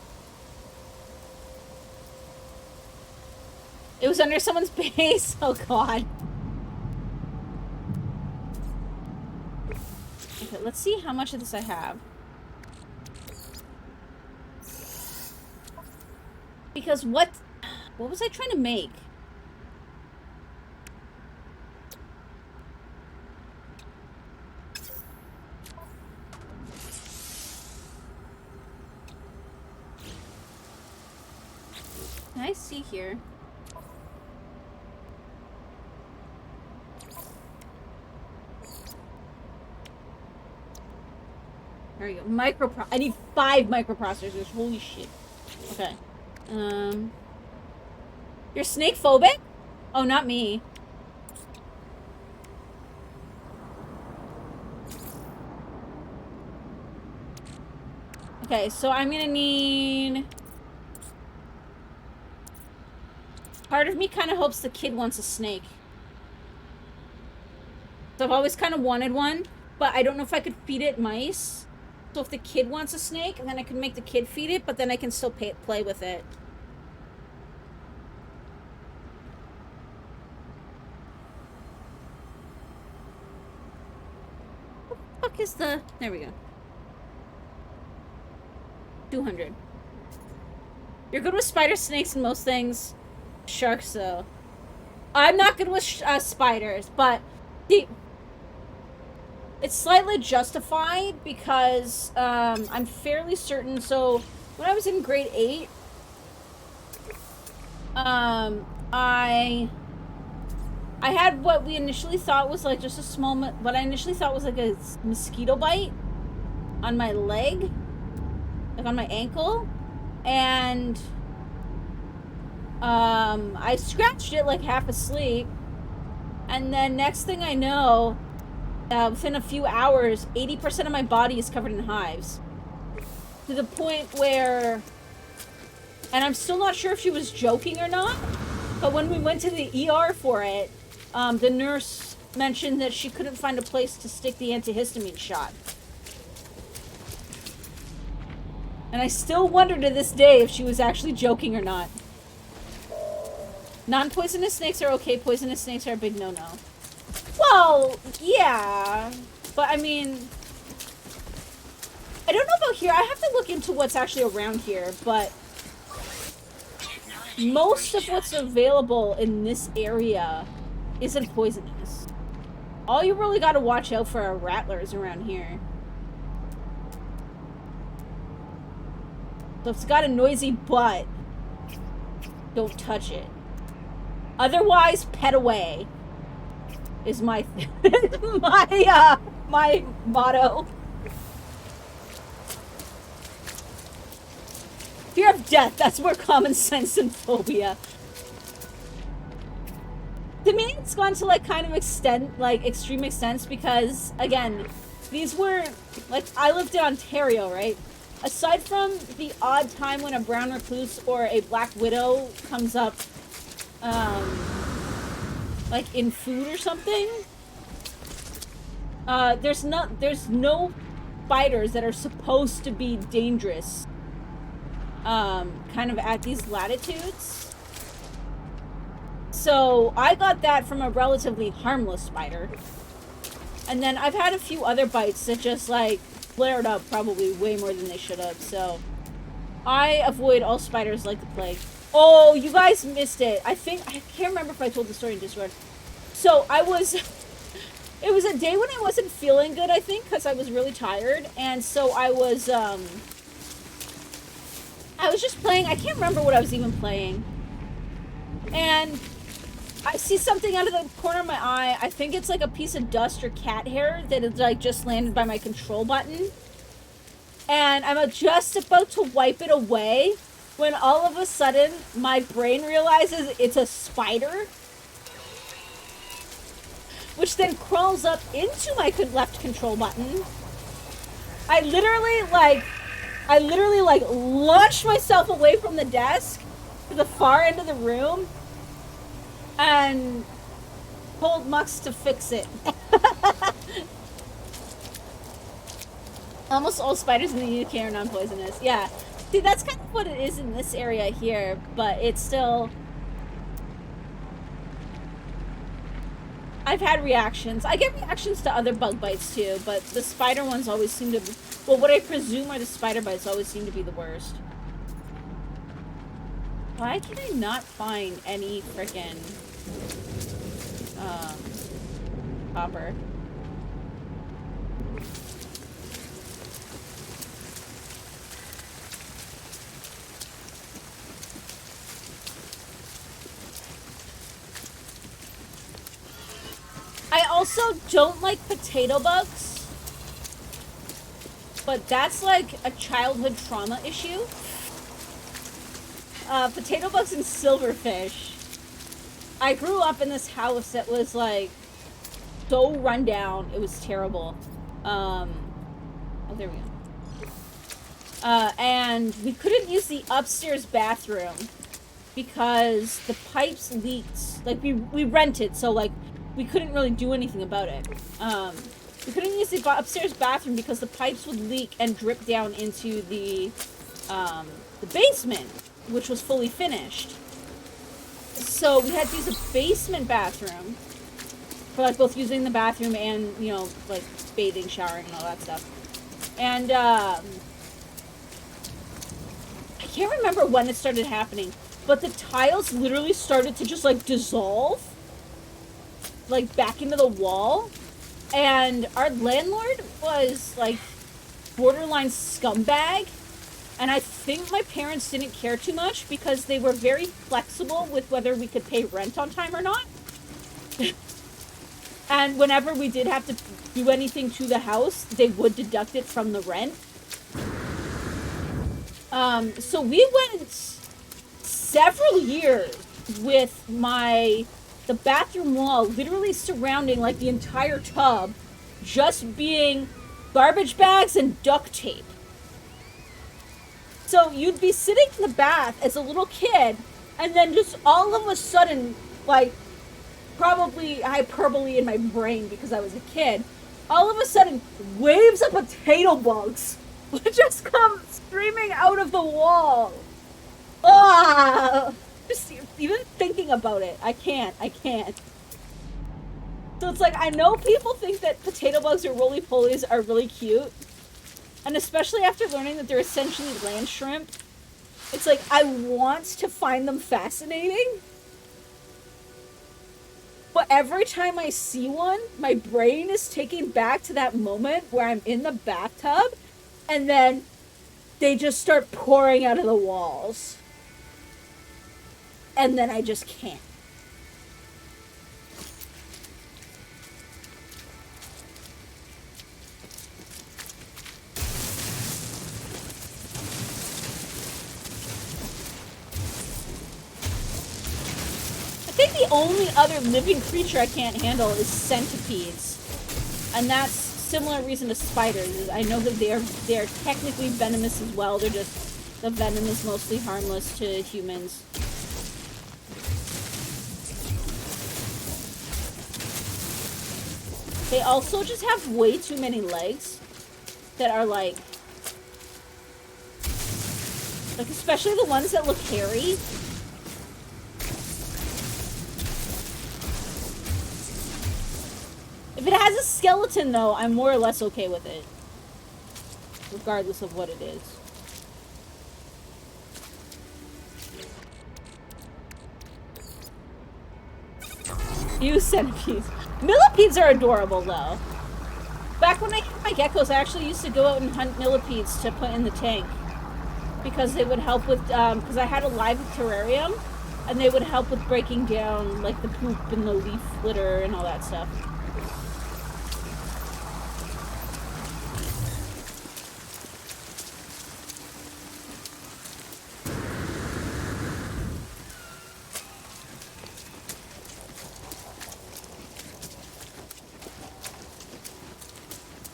It was under someone's base? Oh, God. Okay, let's see how much of this I have. Because what was I trying to make? Can I see here? There we go. I need 5 microprocessors. Holy shit. Okay. You're snake phobic? Oh, not me. Okay, so I'm gonna need... Part of me kind of hopes the kid wants a snake. So I've always kind of wanted one, but I don't know if I could feed it mice. So if the kid wants a snake, then I can make the kid feed it, but then I can still play with it. What the fuck is the... There we go. 200. You're good with spider, snakes, and most things. Sharks, though. I'm not good with spiders, but it's slightly justified because I'm fairly certain. So when I was in grade 8, I had what we initially thought was like just a small, what I initially thought was like a mosquito bite on my leg, like on my ankle, and I scratched it like half asleep, and then next thing I know, within a few hours, 80% of my body is covered in hives. To the point where, and I'm still not sure if she was joking or not, but when we went to the ER for it, the nurse mentioned that she couldn't find a place to stick the antihistamine shot. And I still wonder to this day if she was actually joking or not. Non-poisonous snakes are okay, poisonous snakes are a big no-no. Well, yeah, but I mean, I don't know about here. I have to look into what's actually around here, but most of what's available in this area isn't poisonous. All you really gotta watch out for are rattlers around here. So if it's got a noisy butt, don't touch it. Otherwise, pet away. Is my my motto. Fear of death, that's more common sense than phobia. To me, it's gone to like kind of extreme extents because, again, these were, like, I lived in Ontario, right? Aside from the odd time when a brown recluse or a black widow comes up, like in food or something, there's no spiders that are supposed to be dangerous, kind of at these latitudes. So I got that from a relatively harmless spider. And then I've had a few other bites that just like flared up probably way more than they should have. So I avoid all spiders like the plague. Oh, you guys missed it. I can't remember if I told the story in Discord. So it was a day when I wasn't feeling good, I think, because I was really tired. And so I was just playing. I can't remember what I was even playing. And I see something out of the corner of my eye. I think it's like a piece of dust or cat hair that is like just landed by my control button. And I'm just about to wipe it away when all of a sudden my brain realizes it's a spider, which then crawls up into my left control button. I literally launched myself away from the desk to the far end of the room and told Mux to fix it. Almost all spiders in the UK are non-poisonous. Yeah. See, that's kind of what it is in this area here, but it's still... I've had reactions. I get reactions to other bug bites too, but the spider ones always seem to be... Well, what I presume are the spider bites always seem to be the worst. Why can I not find any frickin' copper? I also don't like potato bugs, but that's like a childhood trauma issue. Potato bugs and silverfish. I grew up in this house that was like so run down. It was terrible. Oh, there we go. And we couldn't use the upstairs bathroom because the pipes leaked. Like we rented, so like we couldn't really do anything about it. We couldn't use the upstairs bathroom because the pipes would leak and drip down into the basement, which was fully finished. So we had to use a basement bathroom for like both using the bathroom and, you know, like bathing, showering, and all that stuff. And I can't remember when it started happening, but the tiles literally started to just like dissolve, like back into the wall. And our landlord was like borderline scumbag. And I think my parents didn't care too much because they were very flexible with whether we could pay rent on time or not. And whenever we did have to do anything to the house, they would deduct it from the rent. So we went several years with the bathroom wall literally surrounding like the entire tub just being garbage bags and duct tape. So you'd be sitting in the bath as a little kid, and then just all of a sudden, like, probably hyperbole in my brain because I was a kid, all of a sudden, waves of potato bugs would just come streaming out of the wall. Ah! Just even thinking about it, I can't. So it's like, I know people think that potato bugs or roly-polies are really cute, and especially after learning that they're essentially land shrimp, it's like, I want to find them fascinating. But every time I see one, my brain is taken back to that moment where I'm in the bathtub, and then they just start pouring out of the walls. And then I just can't. I think the only other living creature I can't handle is centipedes. And that's similar reason to spiders. I know that they're technically venomous as well. They're just, the venom is mostly harmless to humans. They also just have way too many legs that are like especially the ones that look hairy. If it has a skeleton, though, I'm more or less okay with it. Regardless of what it is. Ew, centipedes. Millipedes are adorable, though. Back when I had my geckos, I actually used to go out and hunt millipedes to put in the tank. Because they would help with, because I had a live terrarium, and they would help with breaking down, like, the poop and the leaf litter and all that stuff.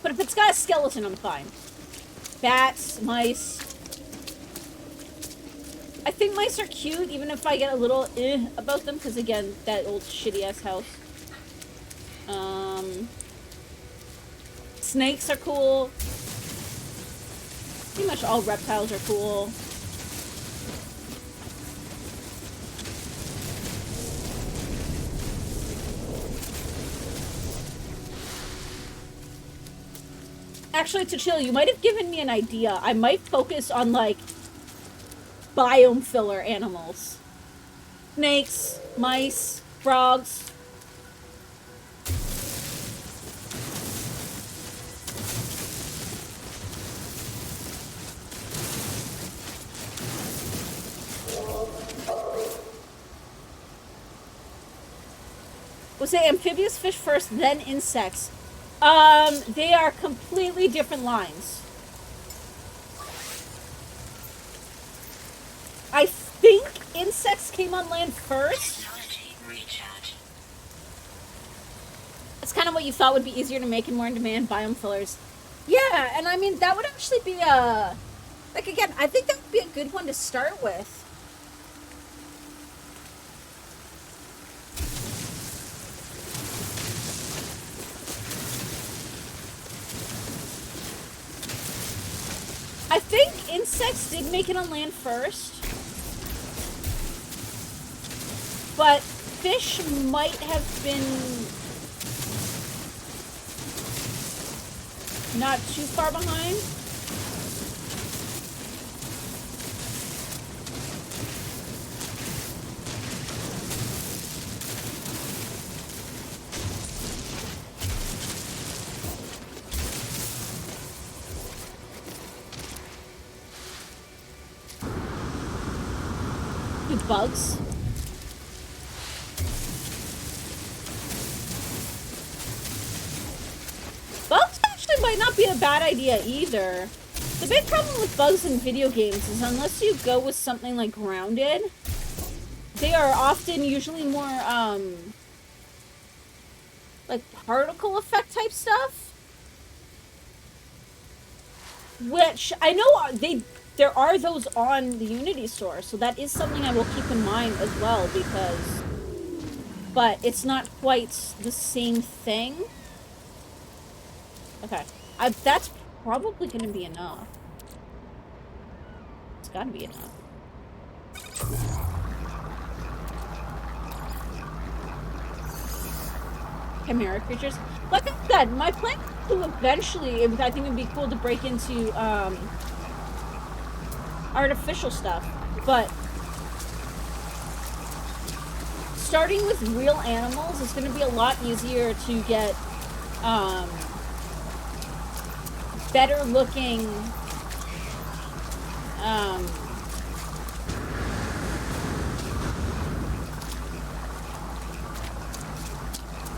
But if it's got a skeleton, I'm fine. Bats, mice. I think mice are cute, even if I get a little about them, because again, that old shitty-ass house. Snakes are cool. Pretty much all reptiles are cool. Actually, to chill, you might have given me an idea. I might focus on, like, biome filler animals. Snakes, mice, frogs. We'll say amphibious fish first, then insects. They are completely different lines. I think insects came on land first. Technology recharge. That's kind of what you thought would be easier to make and more in demand biome fillers. Yeah, and I mean, that would actually be a... Like, again, I think that would be a good one to start with. I think insects did make it on land first. But fish might have been not too far behind. Bugs. Bugs actually might not be a bad idea either. The big problem with bugs in video games is unless you go with something like grounded, they are often usually more like particle effect type stuff. Which I know there are those on the Unity store, so that is something I will keep in mind as well, because... But it's not quite the same thing. Okay. That's probably going to be enough. It's got to be enough. Chimera creatures. Like I said, my plan to eventually, I think it would be cool to break into, artificial stuff, but starting with real animals is going to be a lot easier to get better looking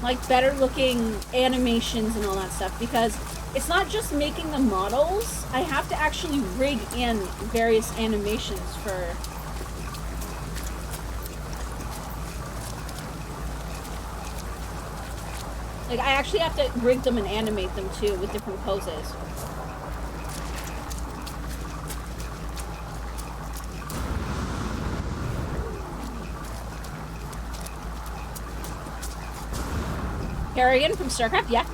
like better looking animations and all that stuff, because it's not just making the models. I have to actually rig in various animations for... Like, I actually have to rig them and animate them, too, with different poses. Harrigan from StarCraft, yeah.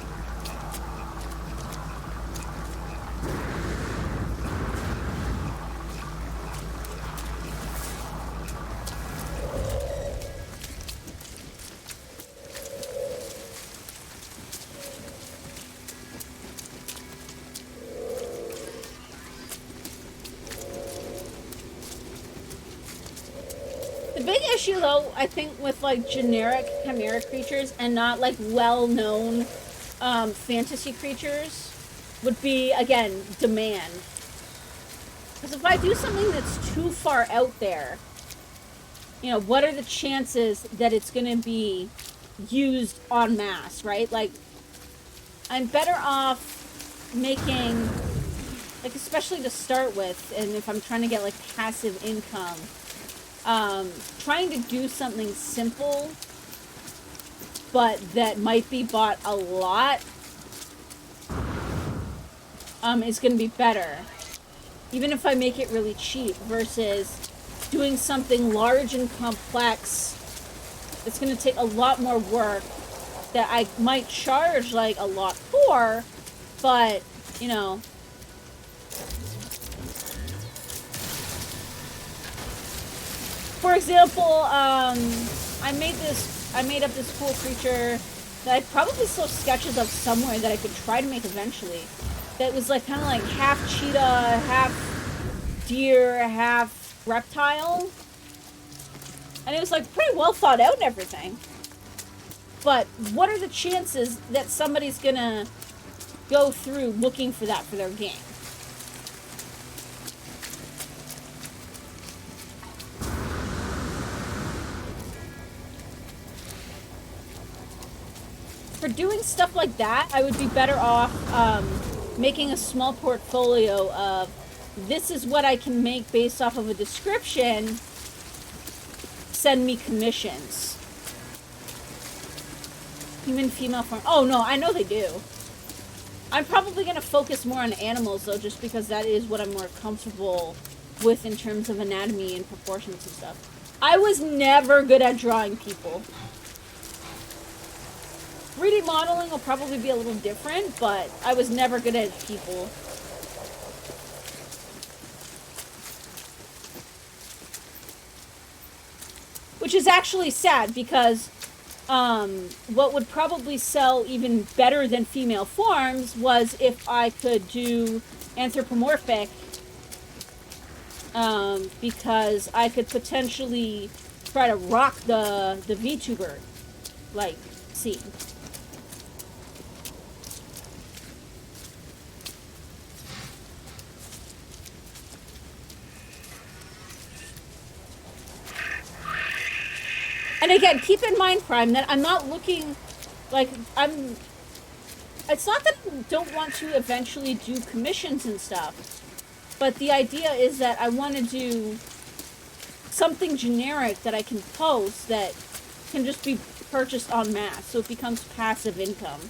Issue though, I think, with like generic chimera creatures and not like well-known fantasy creatures would be, again, demand. Because if I do something that's too far out there, you know, what are the chances that it's going to be used en masse, right? Like, I'm better off making, like, especially to start with, and if I'm trying to get like passive income, trying to do something simple, but that might be bought a lot, is going to be better. Even if I make it really cheap, versus doing something large and complex that's going to take a lot more work that I might charge, like, a lot for, but, you know... For example, I made up this cool creature that I probably saw sketches of somewhere that I could try to make eventually. That was like kind of like half cheetah, half deer, half reptile. And it was like pretty well thought out and everything. But what are the chances that somebody's gonna go through looking for that for their game? For doing stuff like that, I would be better off making a small portfolio of this is what I can make based off of a description. Send me commissions. Human female form. Oh no, I know they do. I'm probably going to focus more on animals though, just because that is what I'm more comfortable with in terms of anatomy and proportions and stuff. I was never good at drawing people. 3D modeling will probably be a little different, but I was never good at people. Which is actually sad because what would probably sell even better than female forms was if I could do anthropomorphic, because I could potentially try to rock the VTuber like scene. And again, keep in mind, Prime, that I'm not looking like it's not that I don't want to eventually do commissions and stuff, but the idea is that I want to do something generic that I can post that can just be purchased en masse, so it becomes passive income.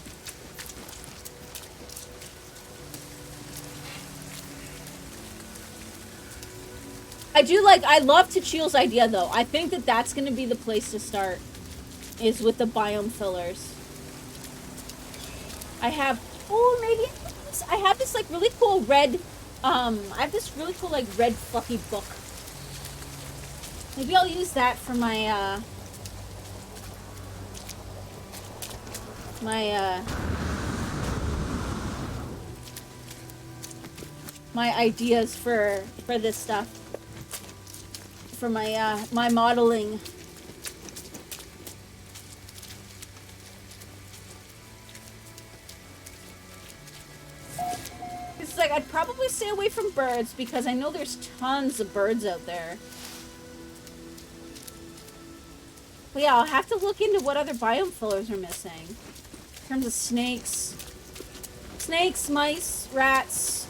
I love Tachil's idea though. I think that that's going to be the place to start, is with the biome fillers. I have this like really cool red, I have this really cool like red fluffy book. Maybe I'll use that for my, my ideas for this stuff. For my my modeling. It's like I'd probably stay away from birds because I know there's tons of birds out there. But yeah, I'll have to look into what other biome fillers are missing. In terms of snakes. Snakes, mice, rats,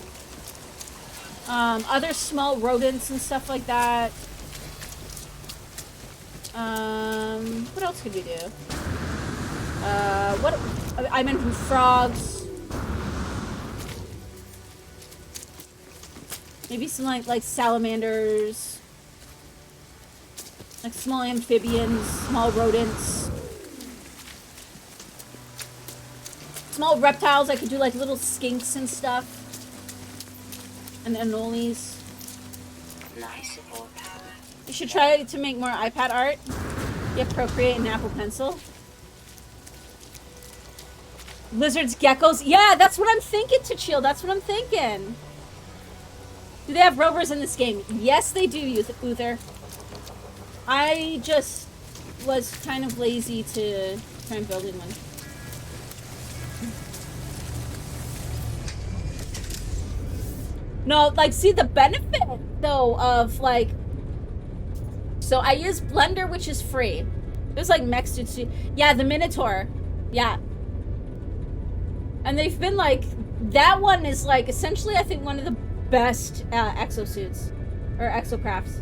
other small rodents and stuff like that. What else could we do? I meant frogs. Maybe some like salamanders. Like small amphibians, small rodents. Small reptiles, I could do like little skinks and stuff. And anoles. Nice power. You should try to make more iPad art. You have Procreate and Apple Pencil. Lizards, geckos. Yeah, that's what I'm thinking, Tachil. That's what I'm thinking. Do they have rovers in this game? Yes, they do, Uther. I just was kind of lazy to try and build in one. No, like, see, the benefit, though, of, like... So I use Blender, which is free. There's, like, Mextutsu. Yeah, the Minotaur. Yeah. And they've been, like... That one is, like, essentially, I think, one of the best exosuits. Or exocrafts.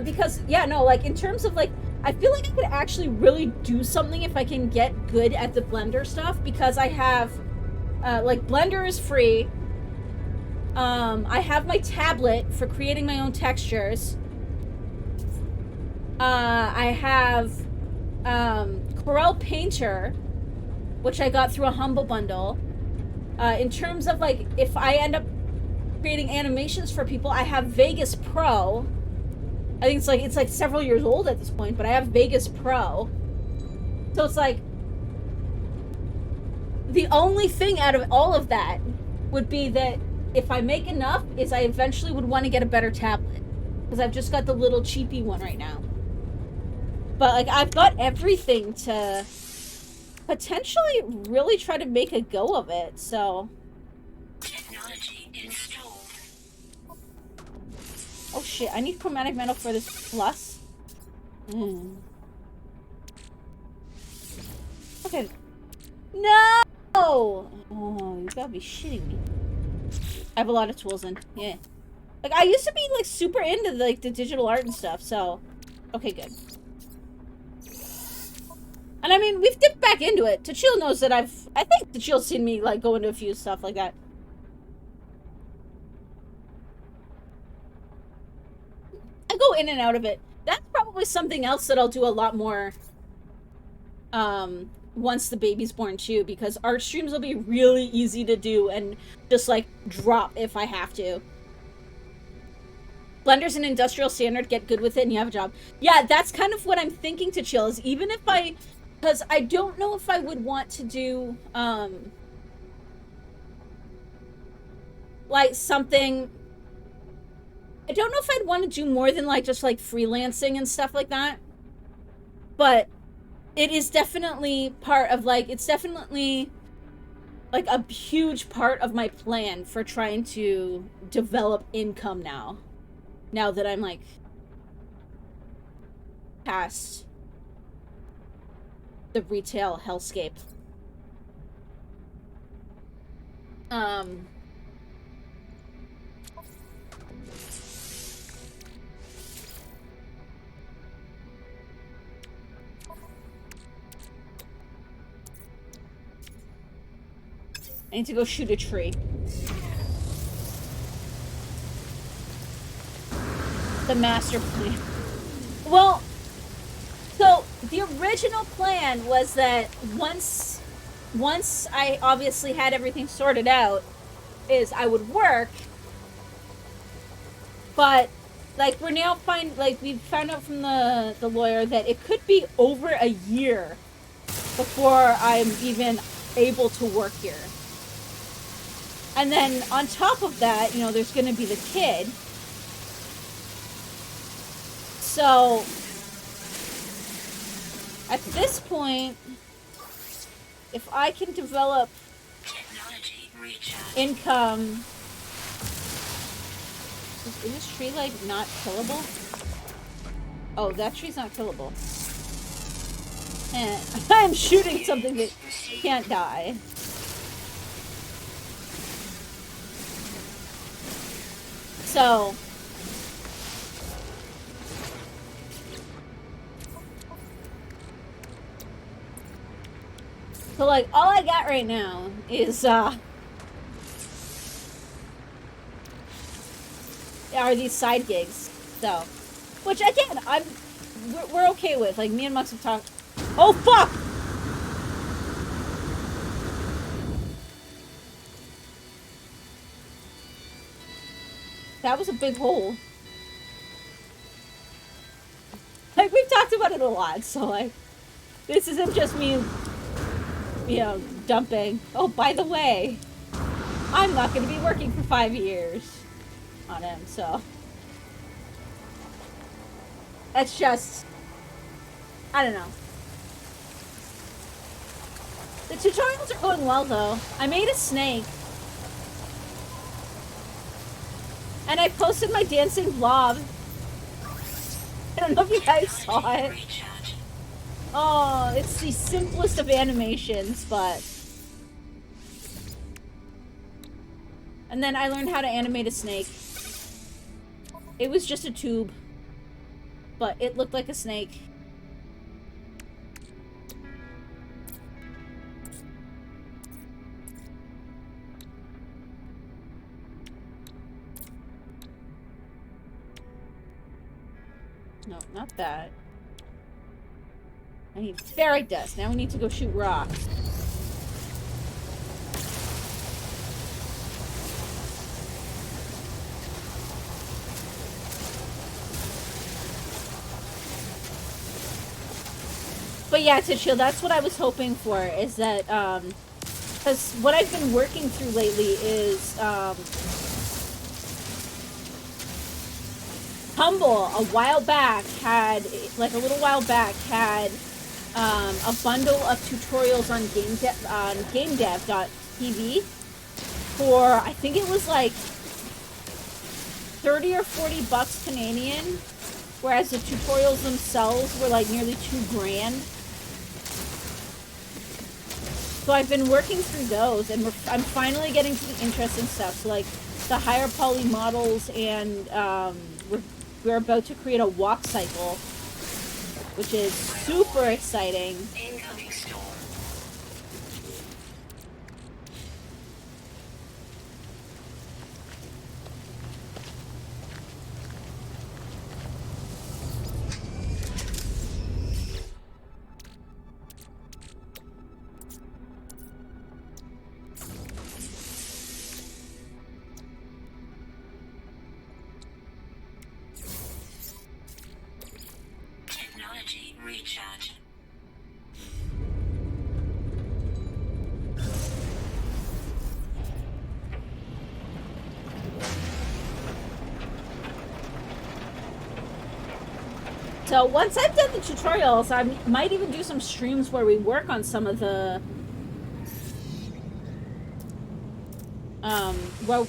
Because, yeah, no, like, in terms of, like... I feel like I could actually really do something if I can get good at the Blender stuff. Because I have... like, Blender is free. I have my tablet for creating my own textures. I have Corel Painter, which I got through a Humble Bundle. In terms of, like, if I end up creating animations for people, I have Vegas Pro. I think it's like several years old at this point, but I have Vegas Pro. So it's like the only thing out of all of that would be that if I make enough, is I eventually would want to get a better tablet. Because I've just got the little cheapy one right now. But, like, I've got everything to potentially really try to make a go of it, so... Technology installed. Oh shit, I need chromatic metal for this plus. Okay. No! Oh, you gotta be shitting me. I have a lot of tools in. Yeah. Like, I used to be, like, super into, like, the digital art and stuff, so... Okay, good. And I mean, we've dipped back into it. Tachil knows that I think Tachil's seen me, like, go into a few stuff like that. I go in and out of it. That's probably something else that I'll do a lot more, once the baby's born too, because art streams will be really easy to do and just, like, drop if I have to. Blender's an industrial standard, get good with it and you have a job. Yeah, that's kind of what I'm thinking to chill, is even if because I don't know if I would want to do, like, something... I don't know if I'd want to do more than, like, just, like, freelancing and stuff like that. But it is definitely part of, like, it's definitely, like, a huge part of my plan for trying to develop income now. Now that I'm, like, past the retail hellscape. I need to go shoot a tree. The master plan. Well, so the original plan was that once I obviously had everything sorted out, is I would work, but, like, we're now we found out from the lawyer that it could be over a year before I'm even able to work here. And then on top of that, you know, there's going to be the kid. So at this point, if I can develop income... Is this tree, like, not killable? Oh, that tree's not killable. I'm shooting something that can't die. So... So, like, all I got right now is, are these side gigs, so. Which, again, we're okay with. Like, me and Mux have talked. Oh, fuck! That was a big hole. Like, we've talked about it a lot, so, like, this isn't just me, you know, dumping. Oh, by the way, I'm not going to be working for 5 years on him, so. That's just, I don't know. The tutorials are going well, though. I made a snake. And I posted my dancing blob. I don't know if you guys saw it. Oh, it's the simplest of animations, but... And then I learned how to animate a snake. It was just a tube. But it looked like a snake. No, not that. I need ferrite dust. Now we need to go shoot rocks. But yeah, to chill, that's what I was hoping for, is that, because what I've been working through lately is, Humble a while back had, like a little while back, had a bundle of tutorials on gamedev.tv for, I think it was like 30 or 40 bucks Canadian, whereas the tutorials themselves were like nearly $2,000. So I've been working through those, and I'm finally getting to the interesting stuff. So like the higher poly models, and we're about to create a walk cycle, which is super exciting. Incoming storm. Technology recharge. So once I've done the tutorials, I might even do some streams where we work on some of the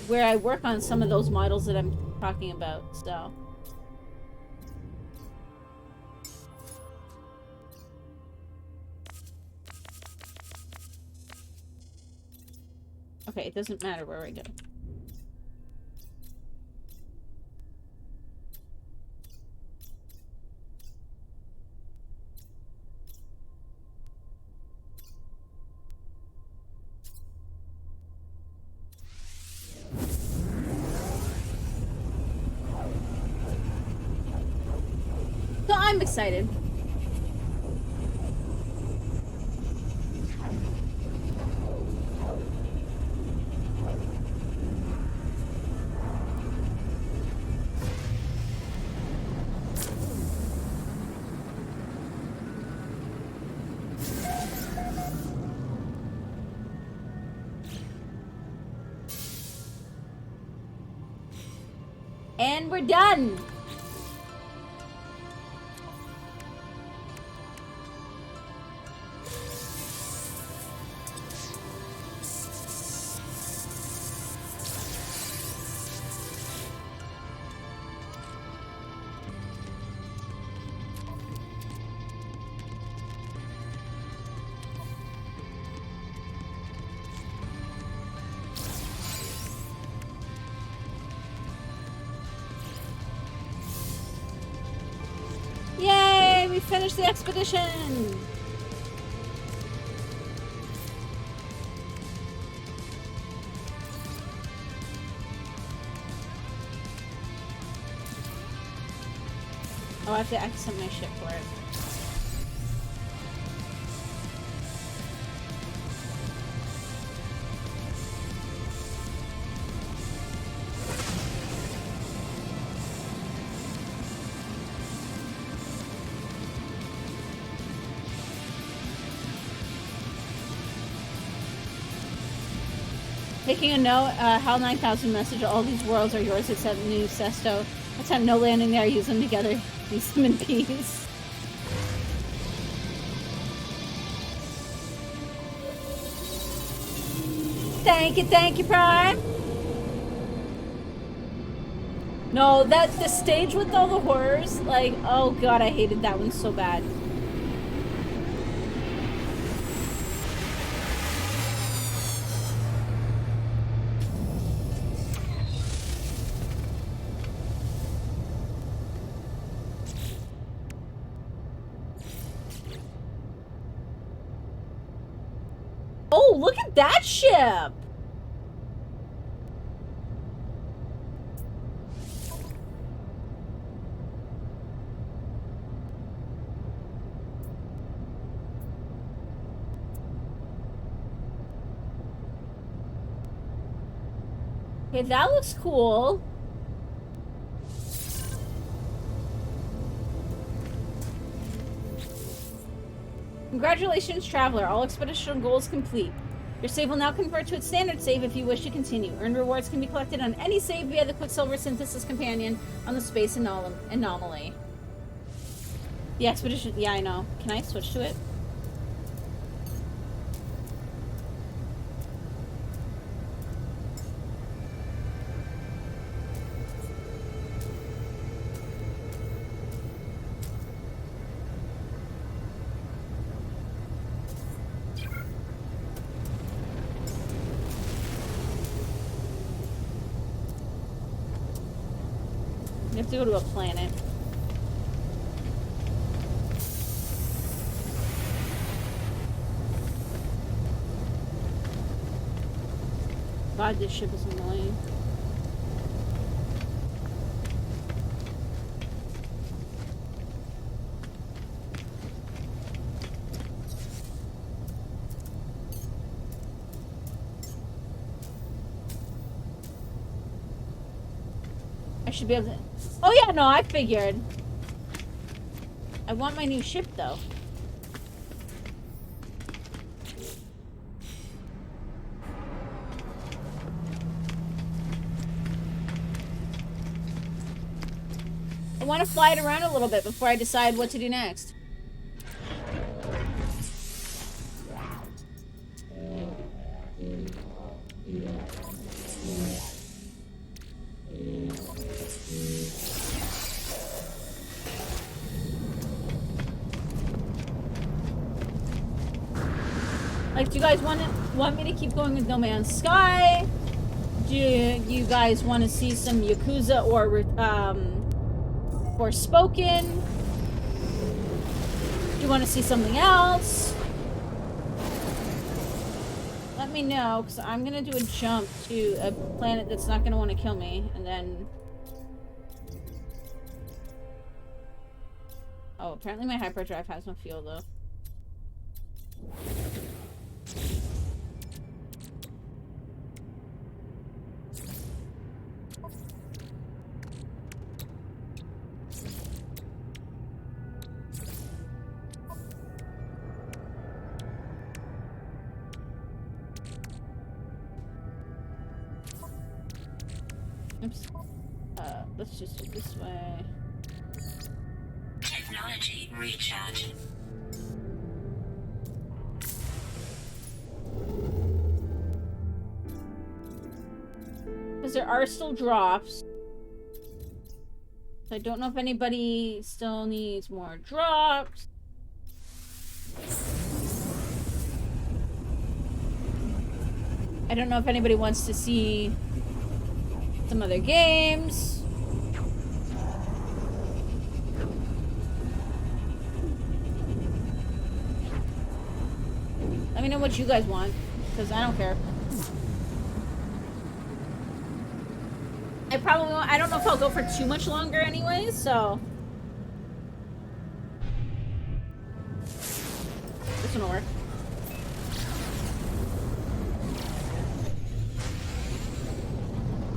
where I work on some of those models that I'm talking about. So okay, it doesn't matter where I go. So I'm excited. And we're done. Yay, we finished the expedition. Oh, I have to accent my ship for it. Taking a note, HAL 9000 message, all these worlds are yours except New Sesto. Let's have no landing there, use them together. Use them in peace. Thank you, Prime! No, that's the stage with all the horrors, like, oh god, I hated that one so bad. Oh, look at that ship! Okay, that looks cool. Congratulations, Traveler. All expedition goals complete. Your save will now convert to its standard save if you wish to continue. Earned rewards can be collected on any save via the Quicksilver Synthesis Companion on the Space Anomaly. The expedition... Yeah, I know. Can I switch to it? You have to go to a planet. God, this ship is annoying. I should be able to... Oh yeah, no, I figured. I want my new ship, though. I want to fly it around a little bit before I decide what to do next. Like, do you guys want me to keep going with No Man's Sky? Do you guys want to see some Yakuza or Spoken? Do you want to see something else? Let me know, because I'm going to do a jump to a planet that's not going to want to kill me, and then... Oh, apparently my hyperdrive has no fuel, though. Oops. Let's just do it this way. Technology recharge. Because there are still drops. So I don't know if anybody still needs more drops. I don't know if anybody wants to see some other games. Let me know what you guys want, because I don't care. I probably won't. I don't know if I'll go for too much longer anyways, so. This one will work.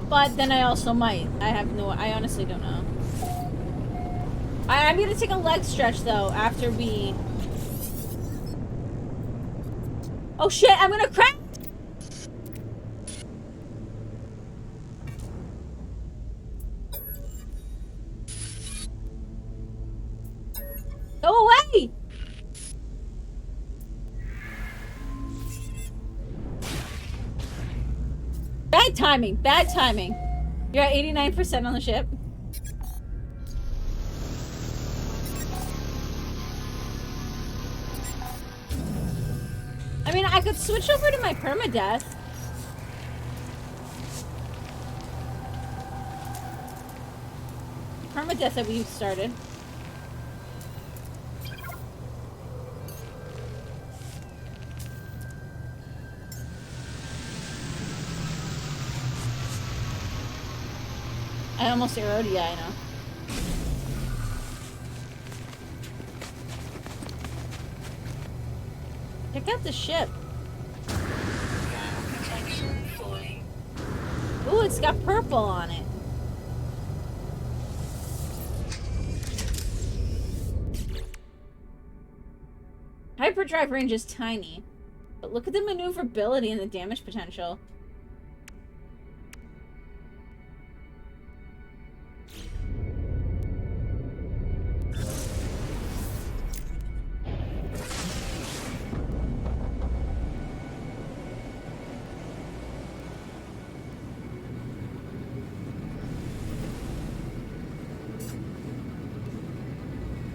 But then I also might. I honestly don't know. I'm gonna take a leg stretch though after we... Oh shit, I'm gonna crash! Go away! Bad timing, bad timing. You're at 89% on the ship. I mean, I could switch over to my permadeath. Permadeath that we started. I almost arrowed, yeah, I know. Check out the ship. Protection falling. Ooh, it's got purple on it. Hyperdrive range is tiny. But look at the maneuverability and the damage potential.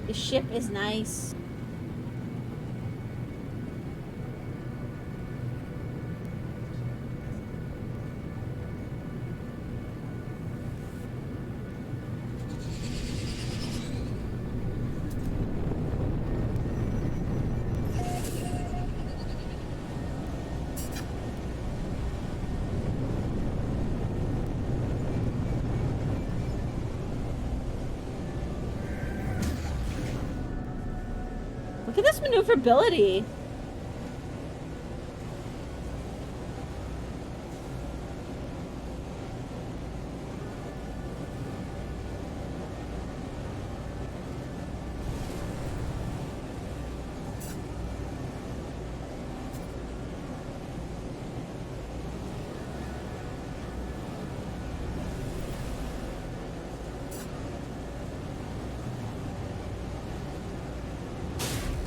The ship is nice. Look at this maneuverability.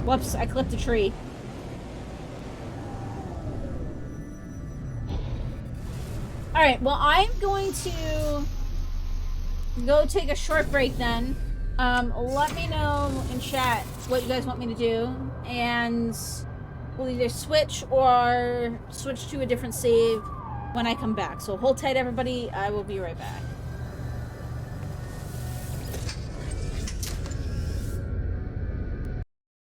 Whoops, I clipped a tree. Alright, well, I'm going to go take a short break then. Let me know in chat what you guys want me to do, and we'll either switch or switch to a different save when I come back. So hold tight, everybody. I will be right back.